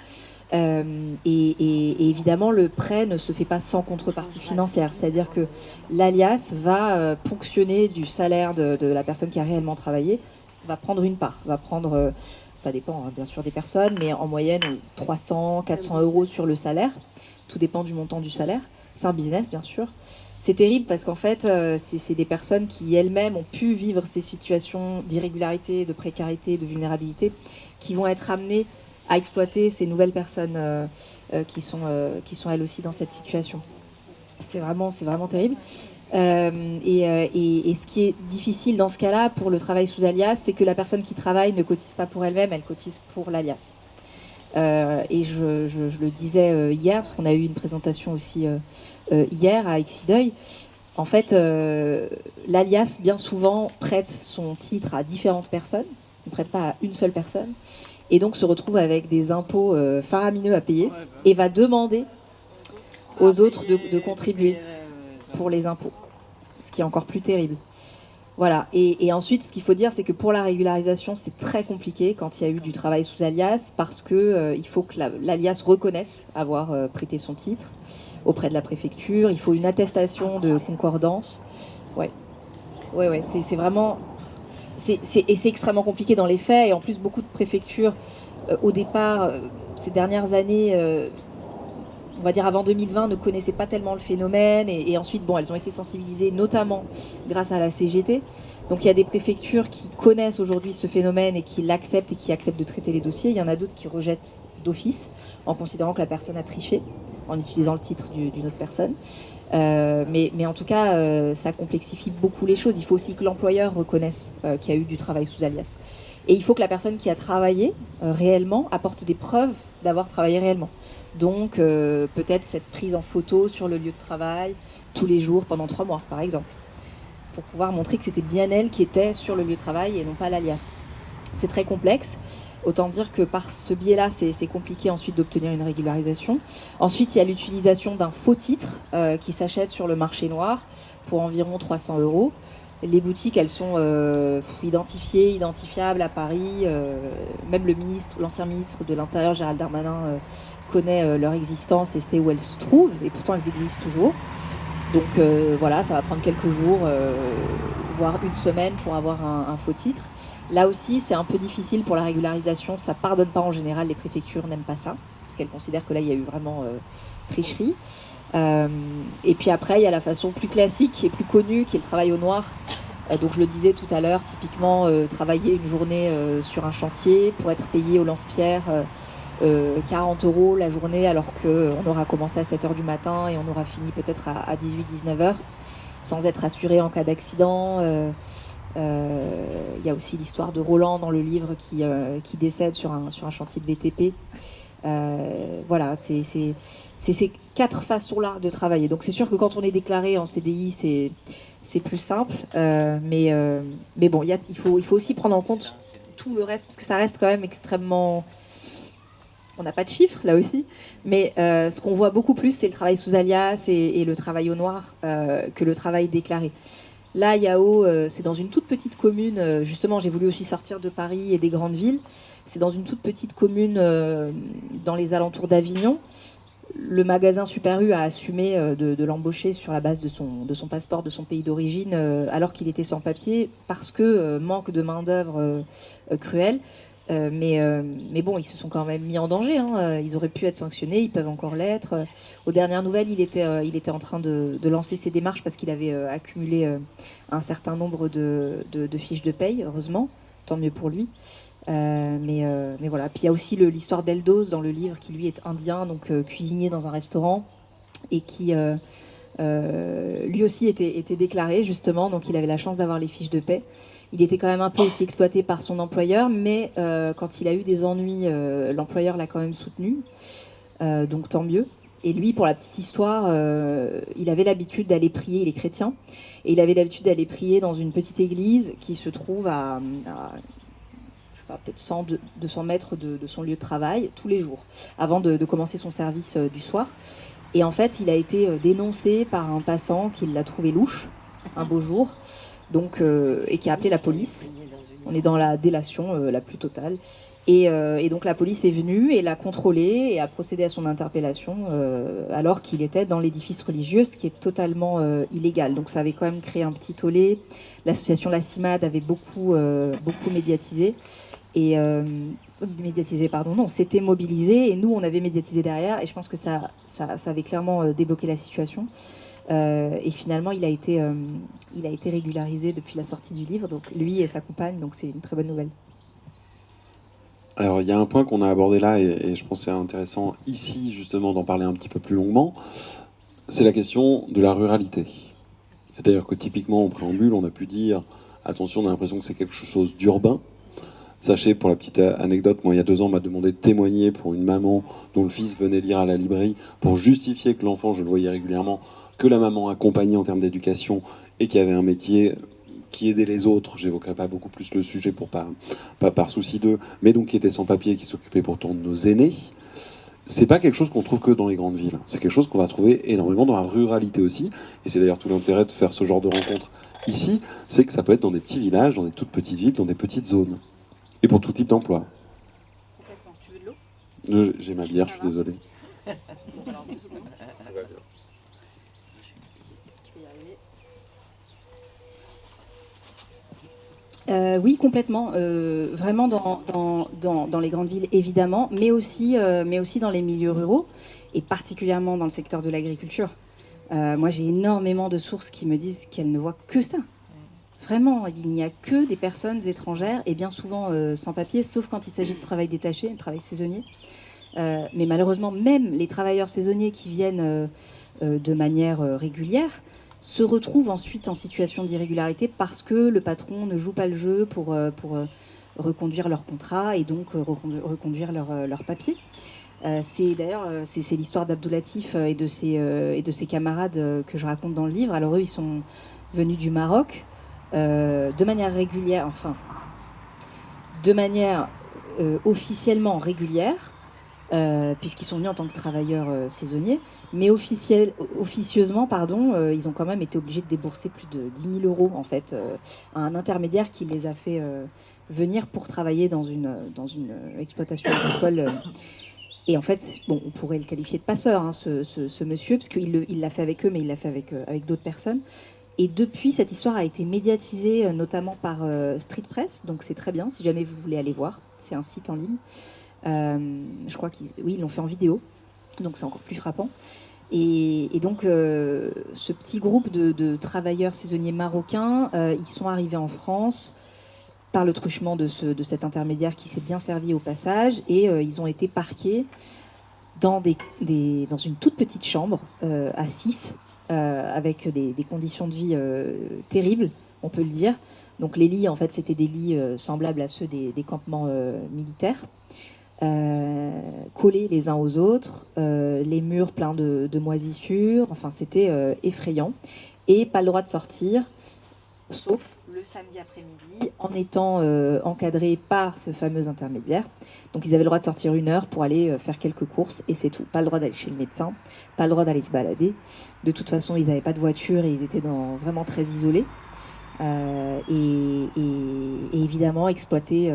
Et évidemment, le prêt ne se fait pas sans contrepartie financière. C'est-à-dire que l'alias va ponctionner du salaire de la personne qui a réellement travaillé, va prendre une part, ça dépend bien sûr des personnes, mais en moyenne 300, 400 euros sur le salaire. Tout dépend du montant du salaire. C'est un business, bien sûr. C'est terrible parce qu'en fait, c'est des personnes qui elles-mêmes ont pu vivre ces situations d'irrégularité, de précarité, de vulnérabilité, qui vont être amenées à exploiter ces nouvelles personnes qui sont elles aussi dans cette situation. C'est vraiment terrible. Et ce qui est difficile dans ce cas-là pour le travail sous alias, c'est que la personne qui travaille ne cotise pas pour elle-même, elle cotise pour l'alias. Et je le disais hier, parce qu'on a eu une présentation aussi hier à Exideuil. En fait, l'alias, bien souvent, prête son titre à différentes personnes, ne prête pas à une seule personne, et donc se retrouve avec des impôts faramineux à payer, et va demander aux autres de contribuer pour les impôts, ce qui est encore plus terrible. Voilà. Et ensuite, ce qu'il faut dire, c'est que pour la régularisation, c'est très compliqué quand il y a eu du travail sous alias, parce que il faut que l'alias reconnaisse avoir prêté son titre auprès de la préfecture. Il faut une attestation de concordance. Ouais, c'est vraiment... Et c'est extrêmement compliqué dans les faits. Et en plus, beaucoup de préfectures, au départ, ces dernières années... on va dire avant 2020, ne connaissaient pas tellement le phénomène. Et ensuite, elles ont été sensibilisées, notamment grâce à la CGT. Donc il y a des préfectures qui connaissent aujourd'hui ce phénomène et qui l'acceptent et qui acceptent de traiter les dossiers. Il y en a d'autres qui rejettent d'office en considérant que la personne a triché en utilisant le titre d'une autre personne. Mais en tout cas, ça complexifie beaucoup les choses. Il faut aussi que l'employeur reconnaisse qu'il y a eu du travail sous alias. Et il faut que la personne qui a travaillé réellement apporte des preuves d'avoir travaillé réellement. Donc peut-être cette prise en photo sur le lieu de travail tous les jours pendant 3 mois par exemple, pour pouvoir montrer que c'était bien elle qui était sur le lieu de travail et non pas l'alias. C'est très complexe, autant dire que par ce biais-là c'est compliqué ensuite d'obtenir une régularisation. Ensuite il y a l'utilisation d'un faux titre qui s'achète sur le marché noir pour environ 300 €. Les boutiques, elles sont identifiables à Paris. Même l'ancien ministre de l'Intérieur, Gérald Darmanin, connaît leur existence et sait où elles se trouvent. Et pourtant, elles existent toujours. Donc voilà, ça va prendre quelques jours, voire une semaine pour avoir un faux titre. Là aussi, c'est un peu difficile pour la régularisation. Ça ne pardonne pas en général. Les préfectures n'aiment pas ça, parce qu'elles considèrent que là, il y a eu vraiment tricherie. Et puis après, il y a la façon plus classique et plus connue qui est le travail au noir. Donc je le disais tout à l'heure, typiquement travailler une journée sur un chantier pour être payé au lance-pierre 40 € la journée alors qu'on aura commencé à 7h du matin et on aura fini peut-être à 18-19h, sans être assuré en cas d'accident. Il y a aussi l'histoire de Roland dans le livre qui décède sur un chantier de BTP. Voilà, c'est ces 4 façons-là de travailler. Donc c'est sûr que quand on est déclaré en CDI, c'est plus simple. Mais bon, il faut aussi prendre en compte tout le reste, parce que ça reste quand même extrêmement... On n'a pas de chiffres, là aussi. Mais ce qu'on voit beaucoup plus, c'est le travail sous alias et le travail au noir que le travail déclaré. Là, Yao, c'est dans une toute petite commune. Justement, j'ai voulu aussi sortir de Paris et des grandes villes. C'est dans une toute petite commune dans les alentours d'Avignon. Le magasin Super U a assumé de l'embaucher sur la base de son passeport, de son pays d'origine, alors qu'il était sans papier, parce que manque de main-d'œuvre cruel. Mais bon, ils se sont quand même mis en danger. Hein. Ils auraient pu être sanctionnés, ils peuvent encore l'être. Aux dernières nouvelles, il était en train de lancer ses démarches parce qu'il avait accumulé un certain nombre de fiches de paye, heureusement. Tant mieux pour lui. Mais voilà. Puis il y a aussi l'histoire d'Eldos dans le livre, qui lui est indien, donc cuisinier dans un restaurant, et qui lui aussi était déclaré, justement. Donc il avait la chance d'avoir les fiches de paie. Il était quand même un peu aussi exploité par son employeur, mais quand il a eu des ennuis, l'employeur l'a quand même soutenu, donc tant mieux. Et lui, pour la petite histoire, il avait l'habitude d'aller prier, il est chrétien, et il avait l'habitude d'aller prier dans une petite église qui se trouve à je sais pas, peut-être 100-200 mètres de son lieu de travail, tous les jours, avant de commencer son service du soir. Et en fait, il a été dénoncé par un passant qui l'a trouvé louche, un beau jour, donc, et qui a appelé la police. On est dans la délation la plus totale. Et donc la police est venue et l'a contrôlé et a procédé à son interpellation alors qu'il était dans l'édifice religieux, ce qui est totalement illégal. Donc ça avait quand même créé un petit tollé. L'association La CIMAD avait beaucoup médiatisé. S'était mobilisé, et nous on avait médiatisé derrière, et je pense que ça avait clairement débloqué la situation. Et finalement il a été régularisé depuis la sortie du livre, donc lui et sa compagne, donc c'est une très bonne nouvelle. Alors il y a un point qu'on a abordé là, et je pense que c'est intéressant ici justement d'en parler un petit peu plus longuement, c'est la question de la ruralité. C'est-à-dire que typiquement en préambule on a pu dire attention, on a l'impression que c'est quelque chose d'urbain. Sachez, pour la petite anecdote, moi il y a 2 ans on m'a demandé de témoigner pour une maman dont le fils venait lire à la librairie pour justifier que l'enfant, je le voyais régulièrement, que la maman accompagnait en termes d'éducation et qui avait un métier qui aidait les autres. J'évoquerai pas beaucoup plus le sujet pour pas par souci d'eux, mais donc qui était sans papier, qui s'occupait pourtant de nos aînés. C'est pas quelque chose qu'on trouve que dans les grandes villes. C'est quelque chose qu'on va trouver énormément dans la ruralité aussi. Et c'est d'ailleurs tout l'intérêt de faire ce genre de rencontre ici, c'est que ça peut être dans des petits villages, dans des toutes petites villes, dans des petites zones. Et pour tout type d'emploi. Complètement. Tu veux de l'eau ? J'ai ma bière, je suis désolé. Oui, complètement. Vraiment dans les grandes villes, évidemment, mais aussi dans les milieux ruraux, et particulièrement dans le secteur de l'agriculture. Moi, j'ai énormément de sources qui me disent qu'elles ne voient que ça. Vraiment, il n'y a que des personnes étrangères, et bien souvent sans papier, sauf quand il s'agit de travail détaché, de travail saisonnier. Mais malheureusement, même les travailleurs saisonniers qui viennent de manière régulière se retrouvent ensuite en situation d'irrégularité parce que le patron ne joue pas le jeu pour reconduire leur contrat et donc reconduire leur papier. C'est l'histoire d'Abdoulatif et de ses camarades que je raconte dans le livre. Alors eux, ils sont venus du Maroc de manière régulière, enfin de manière officiellement régulière, puisqu'ils sont venus en tant que travailleurs saisonniers, mais officieusement, ils ont quand même été obligés de débourser plus de 10 000 € en fait, à un intermédiaire qui les a fait venir pour travailler dans une exploitation agricole. Et en fait, bon, on pourrait le qualifier de passeur, hein, ce monsieur, parce qu'il l'a fait avec eux, mais il l'a fait avec d'autres personnes. Et depuis, cette histoire a été médiatisée, notamment par Street Press, donc c'est très bien, si jamais vous voulez aller voir. C'est un site en ligne. Je crois qu'ils l'ont fait en vidéo, donc c'est encore plus frappant. Et donc, ce petit groupe de travailleurs saisonniers marocains, ils sont arrivés en France par le truchement de cet intermédiaire qui s'est bien servi au passage, et ils ont été parqués dans une toute petite chambre à 6, avec des conditions de vie terribles, on peut le dire. Donc les lits, en fait, c'était des lits semblables à ceux des campements militaires, collés les uns aux autres, les murs pleins de moisissures, enfin c'était effrayant. Et pas le droit de sortir, sauf le samedi après-midi, en étant encadrés par ce fameux intermédiaire. Donc ils avaient le droit de sortir 1 heure pour aller faire quelques courses, et c'est tout. Pas le droit d'aller chez le médecin, pas le droit d'aller se balader. De toute façon, ils n'avaient pas de voiture et ils étaient vraiment très isolés. Et évidemment exploités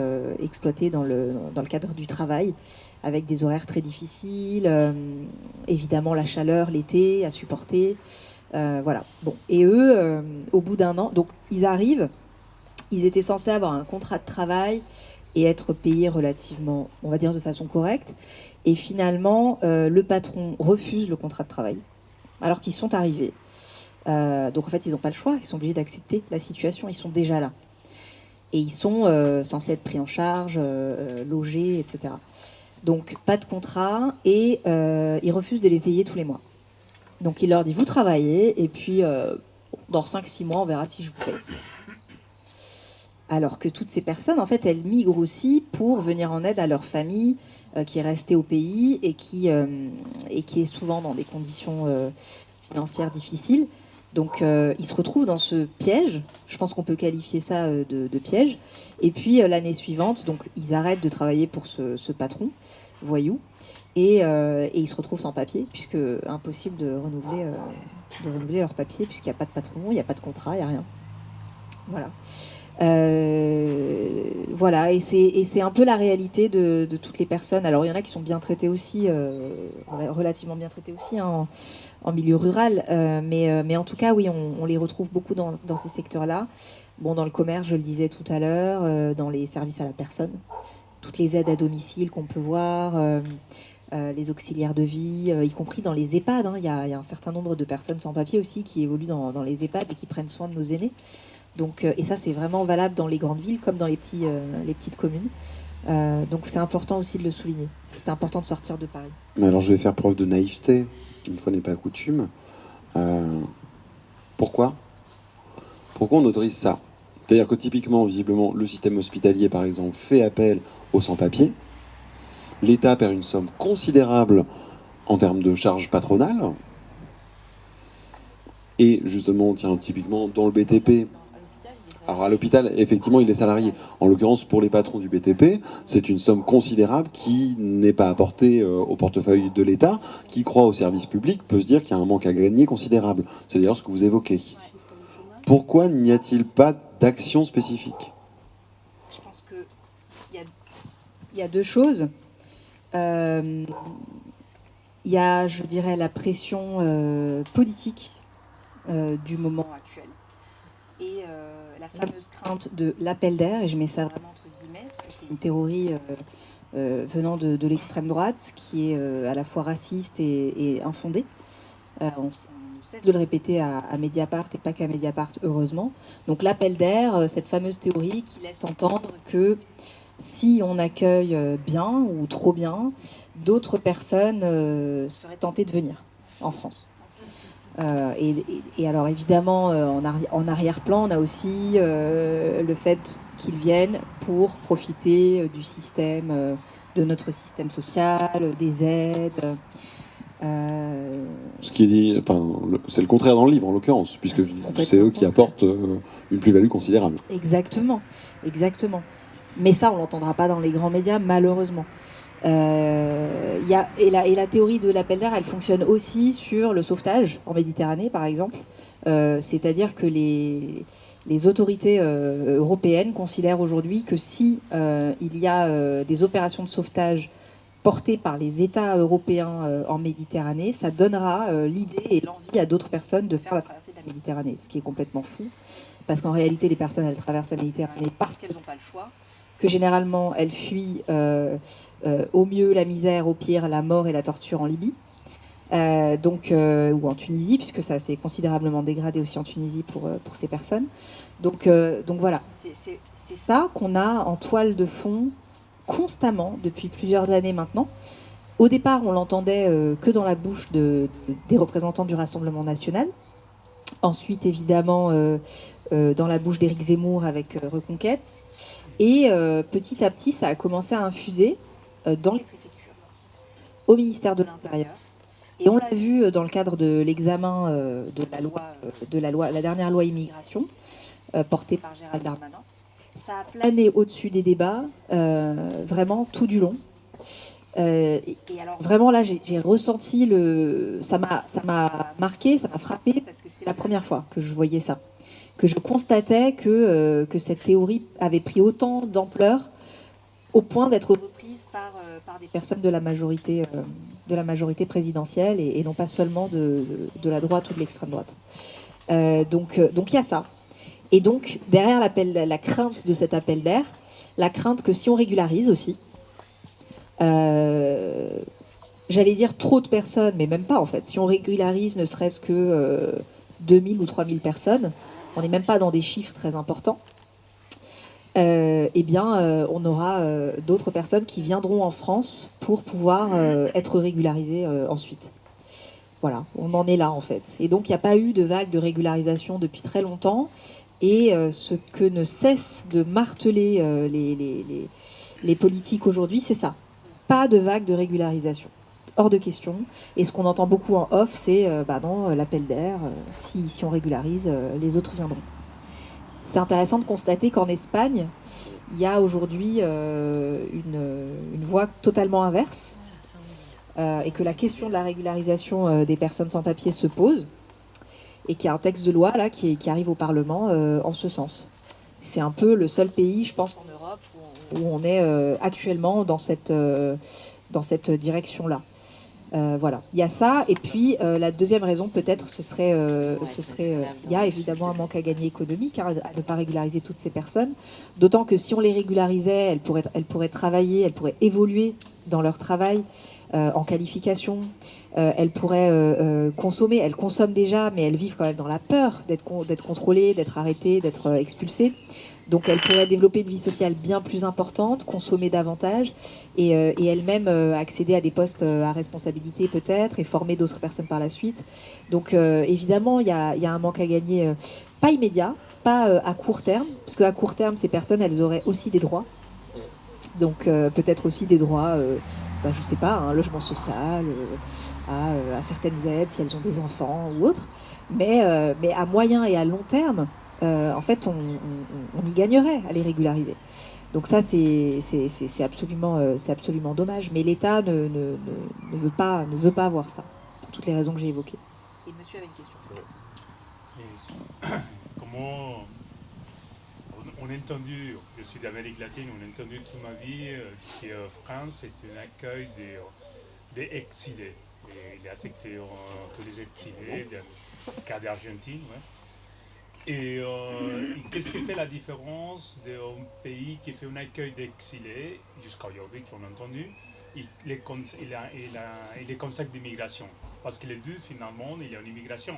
dans le cadre du travail, avec des horaires très difficiles, évidemment la chaleur l'été à supporter. Voilà. Bon. Et eux, au bout d'1 an, donc ils arrivent, ils étaient censés avoir un contrat de travail et être payés relativement, on va dire de façon correcte. Et finalement, le patron refuse le contrat de travail, alors qu'ils sont arrivés. Donc en fait, ils n'ont pas le choix, ils sont obligés d'accepter la situation, ils sont déjà là. Et ils sont censés être pris en charge, logés, etc. Donc pas de contrat, et ils refusent de les payer tous les mois. Donc il leur dit, vous travaillez, et puis dans 5-6 mois, on verra si je vous paye. Alors que toutes ces personnes, en fait, elles migrent aussi pour venir en aide à leur famille qui est restée au pays et qui est souvent dans des conditions financières difficiles. Donc ils se retrouvent dans ce piège, je pense qu'on peut qualifier ça de piège. Et puis l'année suivante, donc, ils arrêtent de travailler pour ce patron voyou, et ils se retrouvent sans papier, puisque impossible de renouveler leur papier, puisqu'il n'y a pas de patron, il n'y a pas de contrat, il n'y a rien. Voilà. Voilà, et c'est un peu la réalité de toutes les personnes. Alors il y en a qui sont bien traitées aussi, relativement bien traitées aussi, hein, en milieu rural, mais en tout cas oui, on les retrouve beaucoup dans ces secteurs-là. Bon, dans le commerce, je le disais tout à l'heure, dans les services à la personne, toutes les aides à domicile qu'on peut voir, les auxiliaires de vie, y compris dans les EHPAD, hein. Il y a un certain nombre de personnes sans papier aussi qui évoluent dans les EHPAD et qui prennent soin de nos aînés. Donc, et ça, c'est vraiment valable dans les grandes villes comme dans les petites communes. Donc c'est important aussi de le souligner. C'est important de sortir de Paris. Mais alors je vais faire preuve de naïveté, une fois n'est pas coutume. Pourquoi on autorise ça? C'est-à-dire que typiquement, visiblement, le système hospitalier, par exemple, fait appel aux sans-papiers. L'État perd une somme considérable en termes de charges patronales. Et justement, tiens, typiquement, dans le BTP... Alors à l'hôpital, effectivement, il est salarié. En l'occurrence, pour les patrons du BTP, c'est une somme considérable qui n'est pas apportée au portefeuille de l'État, qui croit au service public, peut se dire qu'il y a un manque à gagner considérable. C'est d'ailleurs ce que vous évoquez. Pourquoi n'y a-t-il pas d'action spécifique? Je pense qu'il y a 2 choses. Il y a, je dirais, la pression politique du moment actuel. Et la fameuse crainte de l'appel d'air, et je mets ça vraiment entre guillemets, parce que c'est une théorie venant de l'extrême droite, qui est à la fois raciste et infondée. On cesse de le répéter à Mediapart, et pas qu'à Mediapart, heureusement. Donc l'appel d'air, cette fameuse théorie qui laisse entendre que si on accueille bien ou trop bien, d'autres personnes seraient tentées de venir en France. Et alors évidemment, en arrière-plan, on a aussi le fait qu'ils viennent pour profiter du système, de notre système social, des aides. Ce qui est dit, enfin, c'est le contraire dans le livre en l'occurrence, puisque c'est eux qui apportent une plus-value considérable. Exactement, exactement. Mais ça, on l'entendra pas dans les grands médias, malheureusement. La théorie de l'appel d'air, elle fonctionne aussi sur le sauvetage en Méditerranée, par exemple. C'est-à-dire que les autorités européennes considèrent aujourd'hui que si il y a des opérations de sauvetage portées par les États européens en Méditerranée, ça donnera l'idée et l'envie à d'autres personnes de faire la traversée de la Méditerranée, ce qui est complètement fou, parce qu'en réalité, les personnes, elles traversent la Méditerranée parce qu'elles n'ont pas le choix, que généralement, elles fuient au mieux la misère, au pire la mort et la torture en Libye, ou en Tunisie, puisque ça s'est considérablement dégradé aussi en Tunisie pour ces personnes. Donc voilà, c'est ça qu'on a en toile de fond constamment depuis plusieurs années maintenant. Au départ, on l'entendait que dans la bouche des représentants du Rassemblement national. Ensuite, évidemment, dans la bouche d'Éric Zemmour avec Reconquête. Et petit à petit, ça a commencé à infuser dans les préfectures, au ministère de l'Intérieur. Et on l'a vu dans le cadre de l'examen de la dernière loi immigration, portée par Gérald Darmanin. Ça a plané au-dessus des débats, vraiment tout du long. Et alors vraiment là, j'ai ressenti ça m'a marqué, ça m'a frappé parce que c'était la première fois que je voyais ça, que je constatais que cette théorie avait pris autant d'ampleur au point d'être reprise par des personnes de la majorité présidentielle et non pas seulement de la droite ou de l'extrême droite. Donc il y a ça. Et donc derrière la crainte de cet appel d'air, la crainte que si on régularise aussi, j'allais dire trop de personnes, mais même pas en fait. Si on régularise ne serait-ce que 2000 ou 3000 personnes, on n'est même pas dans des chiffres très importants, on aura d'autres personnes qui viendront en France pour pouvoir être régularisées ensuite. Voilà, on en est là en fait. Et donc il n'y a pas eu de vague de régularisation depuis très longtemps. Et ce que ne cessent de marteler les politiques aujourd'hui, c'est ça. Pas de vague de régularisation. Hors de question. Et ce qu'on entend beaucoup en off, c'est non, l'appel d'air, si on régularise, les autres viendront. C'est intéressant de constater qu'en Espagne, il y a aujourd'hui une voie totalement inverse et que la question de la régularisation des personnes sans papier se pose et qu'il y a un texte de loi là, qui arrive au Parlement en ce sens. C'est un peu le seul pays, je pense, en Europe où on est actuellement dans cette direction-là. Voilà, il y a ça. Et puis, la deuxième raison, peut-être, ce serait il y a évidemment un manque à gagner économique à ne pas régulariser toutes ces personnes. D'autant que si on les régularisait, elles pourraient travailler, elles pourraient évoluer dans leur travail en qualification. Elles pourraient consommer. Elles consomment déjà, mais elles vivent quand même dans la peur d'être contrôlées, d'être arrêtées, d'être expulsées. Donc elles pourraient développer une vie sociale bien plus importante, consommer davantage et elles-mêmes accéder à des postes à responsabilité peut-être et former d'autres personnes par la suite. Donc évidemment, il y a un manque à gagner, pas immédiat, pas à court terme, parce qu'à court terme, ces personnes, elles auraient aussi des droits. Donc peut-être aussi des droits, je ne sais pas, un logement social, à certaines aides si elles ont des enfants ou autres. Mais à moyen et à long terme, en fait, on y gagnerait à les régulariser. Donc ça, c'est absolument dommage. Mais l'État ne veut pas avoir ça, pour toutes les raisons que j'ai évoquées. Et monsieur avait une question. Comment on a entendu, je suis d'Amérique latine, on a entendu toute ma vie que France est un accueil des exilés. Et il a accepté tous les exilés, le cas d'Argentine. Ouais. Et qu'est-ce qui fait la différence d'un pays qui fait un accueil d'exilés, jusqu'à aujourd'hui qu'on a entendu, et les concepts d'immigration? Parce que les deux, finalement, il y a une immigration,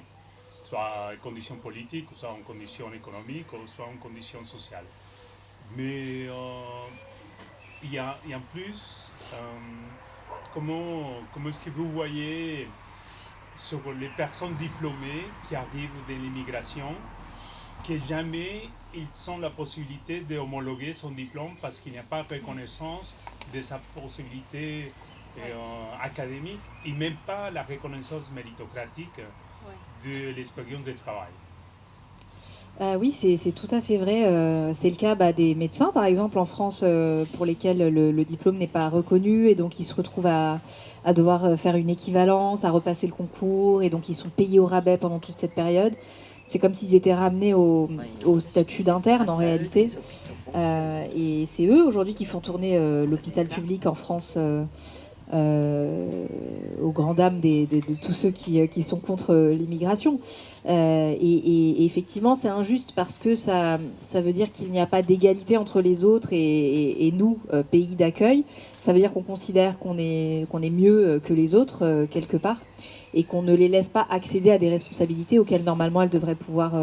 soit en conditions politiques, soit en conditions économiques, ou soit en conditions sociales. Mais il y a en plus, comment est-ce que vous voyez sur les personnes diplômées qui arrivent de l'immigration, que jamais ils ont la possibilité d'homologuer son diplôme parce qu'il n'y a pas de reconnaissance de sa possibilité académique et même pas la reconnaissance méritocratique de l'expérience de travail. Oui, c'est tout à fait vrai. C'est le cas des médecins, par exemple, en France, pour lesquels le diplôme n'est pas reconnu et donc ils se retrouvent à devoir faire une équivalence, à repasser le concours et donc ils sont payés au rabais pendant toute cette période. C'est comme s'ils étaient ramenés au statut d'interne en réalité. Et c'est eux aujourd'hui qui font tourner l'hôpital public en France aux grandes dames de tous ceux qui sont contre l'immigration. Et effectivement, c'est injuste parce que ça veut dire qu'il n'y a pas d'égalité entre les autres et nous, pays d'accueil. Ça veut dire qu'on considère qu'on est mieux que les autres, quelque part, et qu'on ne les laisse pas accéder à des responsabilités auxquelles normalement elles devraient pouvoir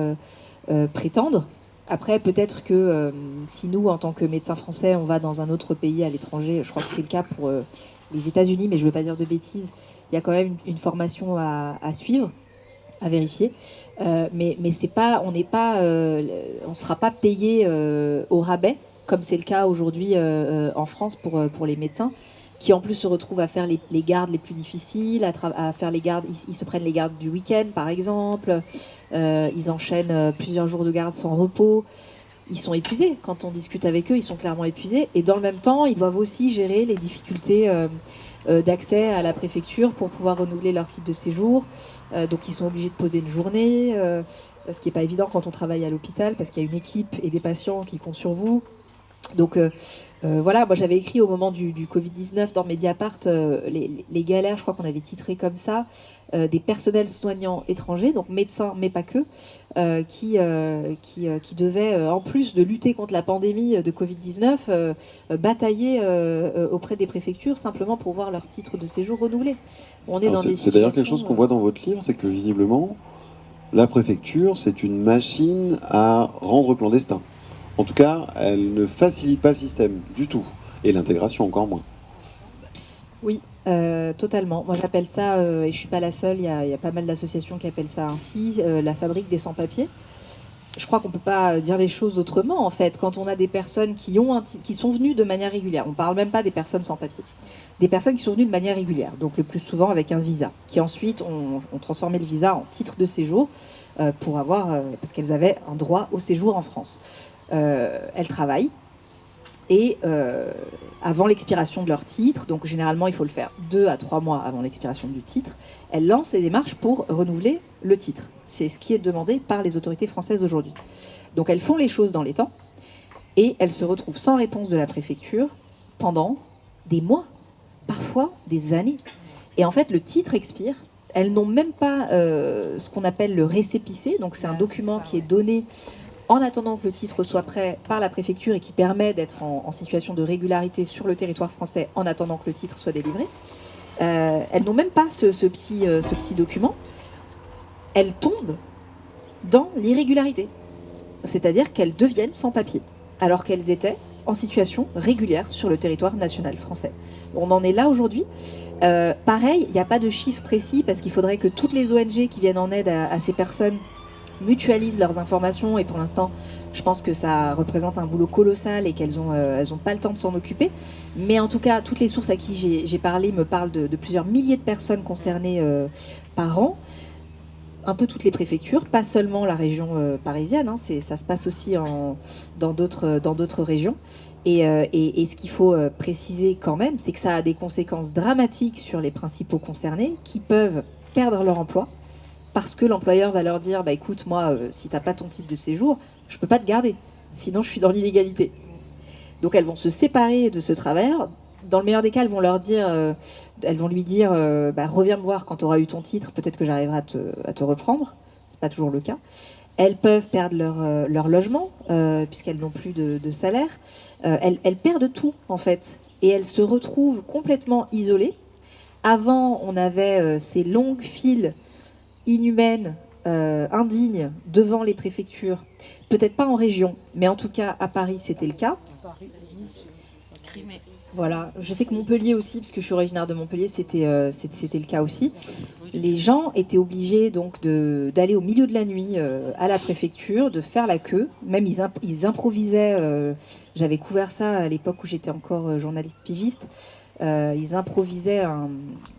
prétendre. Après, peut-être que si nous, en tant que médecins français, on va dans un autre pays à l'étranger, je crois que c'est le cas pour les États-Unis, mais je ne veux pas dire de bêtises, il y a quand même une formation à suivre, à vérifier. Mais c'est pas, on ne sera pas payé au rabais, comme c'est le cas aujourd'hui en France pour les médecins, qui en plus se retrouvent à faire les gardes les plus difficiles, à faire les gardes, ils se prennent les gardes du week-end par exemple, ils enchaînent plusieurs jours de garde sans repos, ils sont épuisés, quand on discute avec eux, ils sont clairement épuisés, et dans le même temps, ils doivent aussi gérer les difficultés d'accès à la préfecture pour pouvoir renouveler leur titre de séjour, donc ils sont obligés de poser une journée, ce qui n'est pas évident quand on travaille à l'hôpital, parce qu'il y a une équipe et des patients qui comptent sur vous. Donc voilà, moi j'avais écrit au moment du Covid-19 dans Mediapart les galères, je crois qu'on avait titré comme ça, des personnels soignants étrangers, donc médecins mais pas que, qui devaient, en plus de lutter contre la pandémie de Covid-19, batailler auprès des préfectures simplement pour voir leur titre de séjour renouvelé. C'est d'ailleurs quelque chose qu'on voit dans votre livre, c'est que visiblement, la préfecture, c'est une machine à rendre clandestin. En tout cas, elle ne facilite pas le système du tout, et l'intégration encore moins. Oui, totalement. Moi j'appelle ça, et je ne suis pas la seule, il y a pas mal d'associations qui appellent ça ainsi, la fabrique des sans-papiers. Je crois qu'on ne peut pas dire les choses autrement en fait. Quand on a des personnes qui sont venues de manière régulière, on ne parle même pas des personnes sans papier, des personnes qui sont venues de manière régulière, donc le plus souvent avec un visa, qui ensuite ont transformé le visa en titre de séjour pour avoir, parce qu'elles avaient un droit au séjour en France. Elles travaillent et avant l'expiration de leur titre, donc généralement il faut le faire 2 à 3 mois avant l'expiration du titre, elles lancent les démarches pour renouveler le titre. C'est ce qui est demandé par les autorités françaises aujourd'hui. Donc elles font les choses dans les temps et elles se retrouvent sans réponse de la préfecture pendant des mois, parfois des années. Et en fait le titre expire, elles n'ont même pas ce qu'on appelle le récépissé, donc c'est un document qui est donné en attendant que le titre soit prêt par la préfecture et qui permet d'être en situation de régularité sur le territoire français en attendant que le titre soit délivré. Elles n'ont même pas ce petit document. Elles tombent dans l'irrégularité. C'est-à-dire qu'elles deviennent sans papier, alors qu'elles étaient en situation régulière sur le territoire national français. On en est là aujourd'hui. Pareil, il n'y a pas de chiffre précis parce qu'il faudrait que toutes les ONG qui viennent en aide à ces personnes mutualisent leurs informations et pour l'instant je pense que ça représente un boulot colossal et qu'elles ont pas le temps de s'en occuper, mais en tout cas toutes les sources à qui j'ai parlé me parlent de plusieurs milliers de personnes concernées par an, un peu toutes les préfectures, pas seulement la région parisienne, hein, ça se passe aussi dans d'autres régions. Et ce qu'il faut préciser quand même, c'est que ça a des conséquences dramatiques sur les principaux concernés qui peuvent perdre leur emploi parce que l'employeur va leur dire bah, écoute, moi, si tu n'as pas ton titre de séjour, je ne peux pas te garder, sinon je suis dans l'illégalité. Donc elles vont se séparer de ce travailleur. Dans le meilleur des cas, elles vont lui dire bah, reviens me voir quand tu auras eu ton titre, peut-être que j'arriverai à te reprendre. Ce n'est pas toujours le cas. Elles peuvent perdre leur logement, puisqu'elles n'ont plus de salaire. Elles perdent tout, en fait. Et elles se retrouvent complètement isolées. Avant, on avait ces longues files inhumaines, indignes, devant les préfectures. Peut-être pas en région, mais en tout cas, à Paris, c'était le cas. Voilà, je sais que Montpellier aussi, parce que je suis originaire de Montpellier, c'était le cas aussi. Les gens étaient obligés donc d'aller au milieu de la nuit à la préfecture, de faire la queue. Même ils improvisaient, j'avais couvert ça à l'époque où j'étais encore journaliste pigiste, ils improvisaient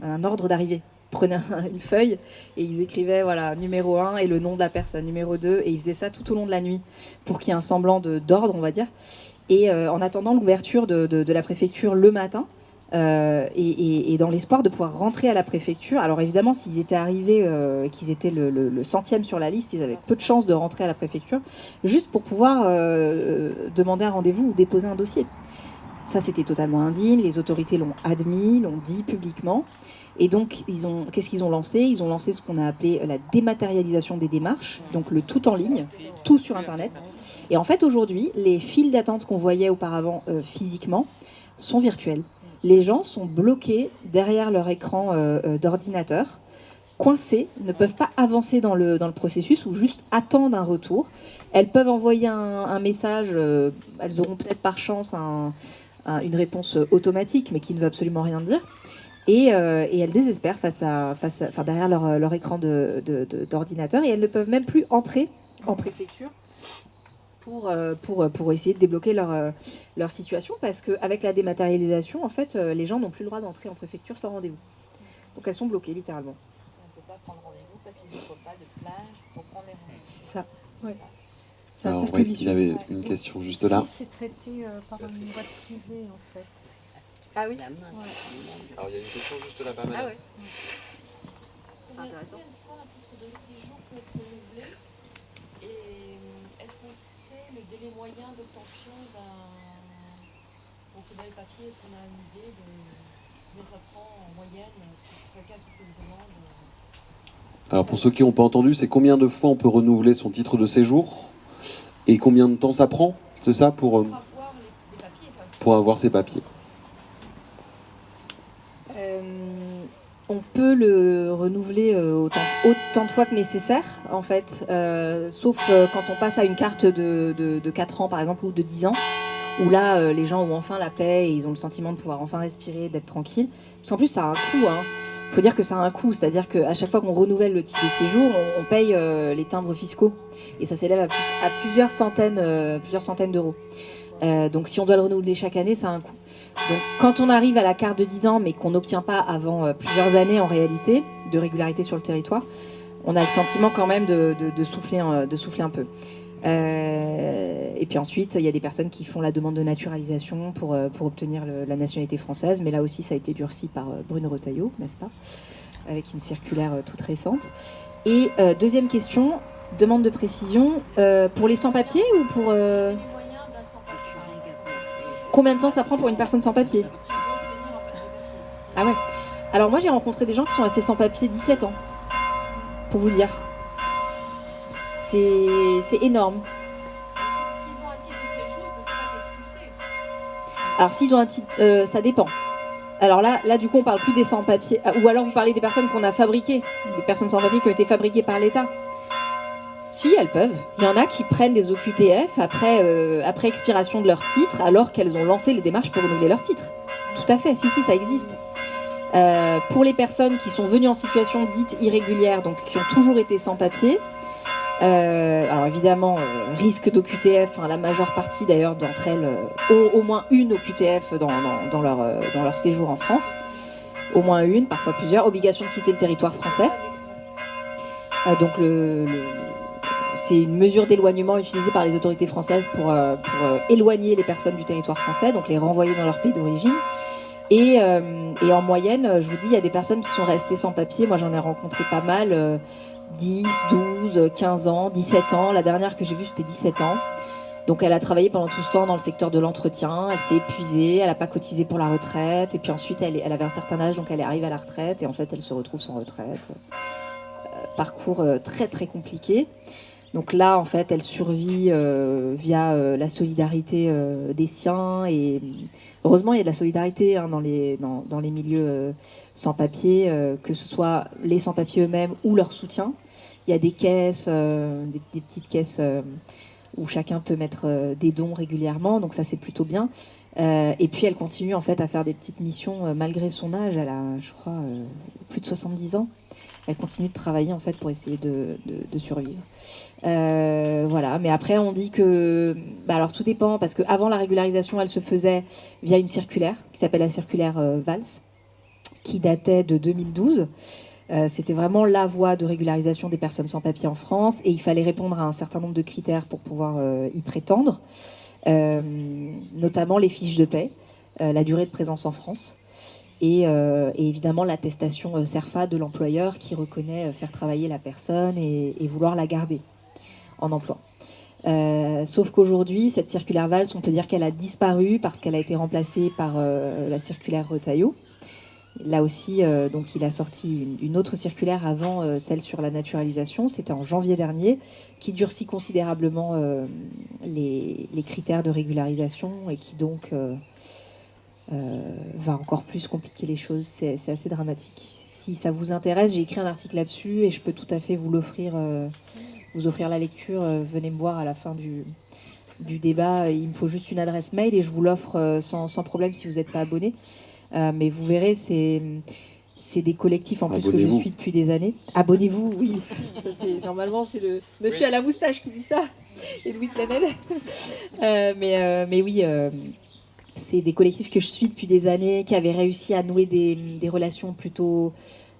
un ordre d'arrivée. Ils prenaient une feuille et ils écrivaient voilà, numéro 1 et le nom de la personne, numéro 2, et ils faisaient ça tout au long de la nuit pour qu'il y ait un semblant d'ordre, on va dire. Et en attendant l'ouverture de la préfecture le matin, et dans l'espoir de pouvoir rentrer à la préfecture. Alors évidemment, s'ils étaient arrivés, qu'ils étaient le 100e sur la liste, ils avaient peu de chances de rentrer à la préfecture, juste pour pouvoir demander un rendez-vous ou déposer un dossier. Ça, c'était totalement indigne. Les autorités l'ont admis, l'ont dit publiquement. Et donc, qu'est-ce qu'ils ont lancé ? Ils ont lancé ce qu'on a appelé la dématérialisation des démarches, donc le tout en ligne, tout sur Internet. Et en fait, aujourd'hui, les files d'attente qu'on voyait auparavant physiquement sont virtuelles. Les gens sont bloqués derrière leur écran d'ordinateur, coincées, ne peuvent pas avancer dans le processus ou juste attendre un retour. Elles peuvent envoyer un message, elles auront peut-être par chance une réponse automatique, mais qui ne veut absolument rien dire. Et elles désespèrent derrière leur écran d'ordinateur, et elles ne peuvent même plus entrer en préfecture pour essayer de débloquer leur situation, parce qu'avec la dématérialisation, en fait, les gens n'ont plus le droit d'entrer en préfecture sans rendez-vous. Donc elles sont bloquées, littéralement. On ne peut pas prendre rendez-vous parce qu'ils n'offrent pas de plage pour prendre les rendez-vous. C'est ça. C'est Ouais. ça. C'est un Alors, cercle oui, vicieux. il y avait une question juste là. C'est traité par une boîte privée, en fait. Ah oui. Alors il y a une question juste là-bas, madame. Ah ouais. C'est intéressant. Combien de fois un titre de séjour peut être renouvelé? Et est-ce qu'on sait le délai moyen d'obtention d'un papier? Est-ce qu'on a une idée de combien ça prend en moyenne pour quelqu'un qui fait une demande? Alors pour ceux qui n'ont pas entendu, c'est combien de fois on peut renouveler son titre de séjour et combien de temps ça prend, c'est ça, pour avoir ses papiers? On peut le renouveler autant de fois que nécessaire, en fait, sauf quand on passe à une carte de 4 ans, par exemple, ou de 10 ans, où là, les gens ont enfin la paix et ils ont le sentiment de pouvoir enfin respirer, d'être tranquille. Parce qu'en plus, ça a un coût. Il faut dire que ça a un coût, c'est-à-dire qu'à chaque fois qu'on renouvelle le titre de séjour, on paye les timbres fiscaux. Et ça s'élève à plusieurs centaines d'euros. Donc si on doit le renouveler chaque année, ça a un coût. Donc quand on arrive à la carte de 10 ans, mais qu'on n'obtient pas avant plusieurs années en réalité, de régularité sur le territoire, on a le sentiment quand même de souffler un peu. Et puis ensuite, il y a des personnes qui font la demande de naturalisation pour obtenir la nationalité française, mais là aussi ça a été durci par Bruno Retailleau, n'est-ce pas, avec une circulaire toute récente. Et deuxième question, demande de précision, pour les sans-papiers ou pour... Combien de temps ça prend pour une personne sans papier? Ah ouais. Alors moi j'ai rencontré des gens qui sont restés sans papier 17 ans, pour vous dire. C'est énorme. S'ils ont un titre de séjour, ils peuvent pas être expulsés. Alors s'ils ont un titre, ça dépend. Alors là du coup on parle plus des sans-papiers, ou alors vous parlez des personnes qu'on a fabriquées, des personnes sans papier qui ont été fabriquées par l'État. Si, elles peuvent. Il y en a qui prennent des OQTF après expiration de leur titre, alors qu'elles ont lancé les démarches pour renouveler leur titre. Tout à fait, si, ça existe. Pour les personnes qui sont venues en situation dite irrégulière, donc qui ont toujours été sans papier, alors évidemment, risque d'OQTF, la majeure partie d'ailleurs d'entre elles ont au moins une OQTF dans leur séjour en France. Au moins une, parfois plusieurs. Obligation de quitter le territoire français. Donc c'est une mesure d'éloignement utilisée par les autorités françaises pour éloigner les personnes du territoire français, donc les renvoyer dans leur pays d'origine. Et en moyenne, je vous dis, il y a des personnes qui sont restées sans papier. Moi, j'en ai rencontré pas mal, 10, 12, 15 ans, 17 ans. La dernière que j'ai vue, c'était 17 ans. Donc elle a travaillé pendant tout ce temps dans le secteur de l'entretien. Elle s'est épuisée, elle n'a pas cotisé pour la retraite. Et puis ensuite, elle avait un certain âge, donc elle arrive à la retraite. Et en fait, elle se retrouve sans retraite. Parcours très, très compliqué. Donc là, en fait, elle survit via la solidarité des siens. Et heureusement, il y a de la solidarité dans les milieux sans-papiers, que ce soit les sans-papiers eux-mêmes ou leur soutien. Il y a des caisses, des petites caisses où chacun peut mettre des dons régulièrement. Donc ça, c'est plutôt bien. Et puis, elle continue en fait à faire des petites missions malgré son âge. Elle a, je crois, plus de 70 ans. Elle continue de travailler en fait pour essayer de survivre. Voilà, mais après on dit que, alors tout dépend, parce qu'avant la régularisation, elle se faisait via une circulaire qui s'appelle la circulaire Valls, qui datait de 2012. C'était vraiment la voie de régularisation des personnes sans papier en France, et il fallait répondre à un certain nombre de critères pour pouvoir y prétendre, notamment les fiches de paie, la durée de présence en France. Et évidemment l'attestation CERFA de l'employeur qui reconnaît faire travailler la personne et vouloir la garder en emploi. Sauf qu'aujourd'hui, cette circulaire Valls, on peut dire qu'elle a disparu parce qu'elle a été remplacée par la circulaire Retailleau. Là aussi, donc, il a sorti une autre circulaire avant celle sur la naturalisation. C'était en janvier dernier, qui durcit considérablement les critères de régularisation et qui donc va encore plus compliquer les choses. C'est assez dramatique. si ça vous intéresse, j'ai écrit un article là-dessus et je peux tout à fait vous l'offrir, vous offrir la lecture. Venez me voir à la fin du débat. Il me faut juste une adresse mail et je vous l'offre sans problème si vous n'êtes pas abonné. Mais vous verrez, c'est des collectifs en plus que je suis depuis des années. Abonnez-vous, oui. Normalement, c'est le monsieur à la moustache qui dit ça, Edoui Planel. Mais oui, c'est des collectifs que je suis depuis des années, qui avaient réussi à nouer des relations plutôt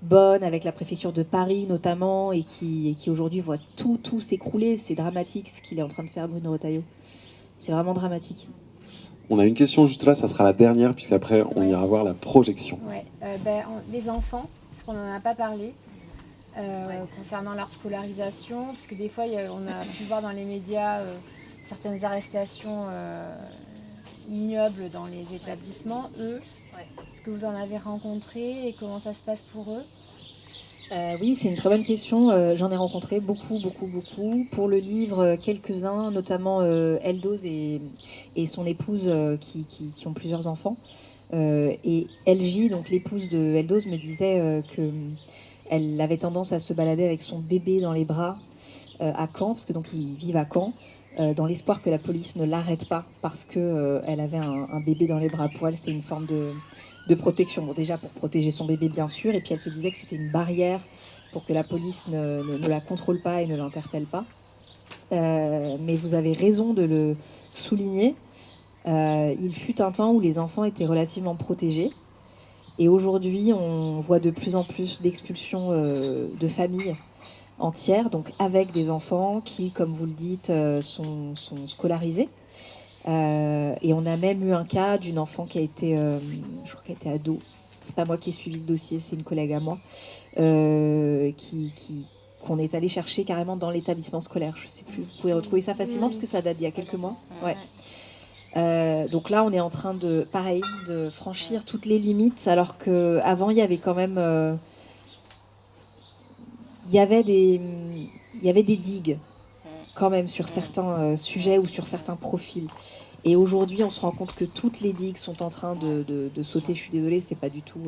bonnes avec la préfecture de Paris notamment, et qui aujourd'hui voient tout s'écrouler. C'est dramatique ce qu'il est en train de faire, Bruno Retailleau. C'est vraiment dramatique. On a une question juste là, ça sera la dernière, puisqu'après on ira voir la projection. Ouais, les enfants, parce qu'on n'en a pas parlé, concernant leur scolarisation, parce que des fois on a pu voir dans les médias certaines arrestations ignobles dans les établissements. Eux, est-ce que vous en avez rencontré et comment ça se passe pour eux? Oui, c'est une très bonne question. J'en ai rencontré beaucoup. Pour le livre, quelques-uns, notamment Eldoz et son épouse qui ont plusieurs enfants. Et LJ, donc l'épouse de Eldoz, me disait qu'elle avait tendance à se balader avec son bébé dans les bras à Caen, parce que donc ils vivent à Caen, dans l'espoir que la police ne l'arrête pas parce qu'elle avait un bébé dans les bras à poil. C'était une forme de protection. Bon, déjà pour protéger son bébé, bien sûr, et puis elle se disait que c'était une barrière pour que la police ne la contrôle pas et ne l'interpelle pas. Mais vous avez raison de le souligner. Il fut un temps où les enfants étaient relativement protégés. Et aujourd'hui, on voit de plus en plus d'expulsions de familles entières, donc avec des enfants qui, comme vous le dites, sont scolarisés. Et on a même eu un cas d'une enfant qui a été, je crois qu'elle était ado. C'est pas moi qui ai suivi ce dossier, c'est une collègue à moi, qu'on est allé chercher carrément dans l'établissement scolaire. Je sais plus, vous pouvez retrouver ça facilement parce que ça date d'il y a quelques mois. Ouais. Donc là, on est en train de franchir toutes les limites, alors qu'avant, il y avait quand même, il y avait des digues quand même sur certains sujets ou sur certains profils. Et aujourd'hui, on se rend compte que toutes les digues sont en train de sauter. Je suis désolée, c'est pas du tout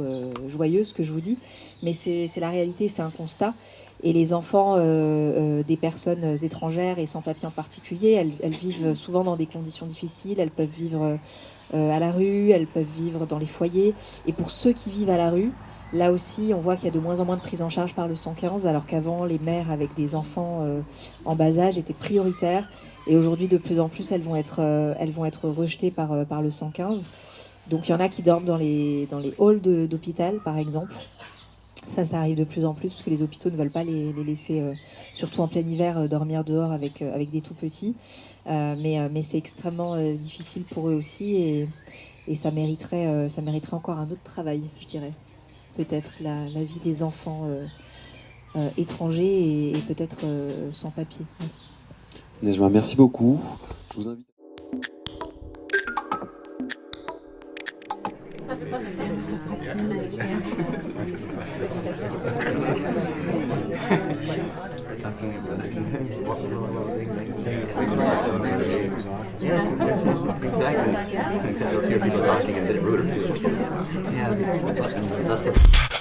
joyeux ce que je vous dis, mais c'est la réalité, c'est un constat. Et les enfants des personnes étrangères et sans papier en particulier, elles vivent souvent dans des conditions difficiles. Elles peuvent vivre à la rue, elles peuvent vivre dans les foyers. Et pour ceux qui vivent à la rue, là aussi, on voit qu'il y a de moins en moins de prise en charge par le 115, alors qu'avant, les mères avec des enfants en bas âge étaient prioritaires. Et aujourd'hui, de plus en plus, elles vont être rejetées par le 115. Donc, il y en a qui dorment dans les halls d'hôpital, par exemple. Ça arrive de plus en plus, parce que les hôpitaux ne veulent pas les laisser, surtout en plein hiver, dormir dehors avec des tout-petits. Mais c'est extrêmement difficile pour eux aussi, et ça mériterait encore un autre travail, je dirais. Peut-être la vie des enfants étrangers et peut-être sans papier. Nejma, merci beaucoup. Je vous invite. Exactly. I hear people talking a bit ruder too. Yeah, that's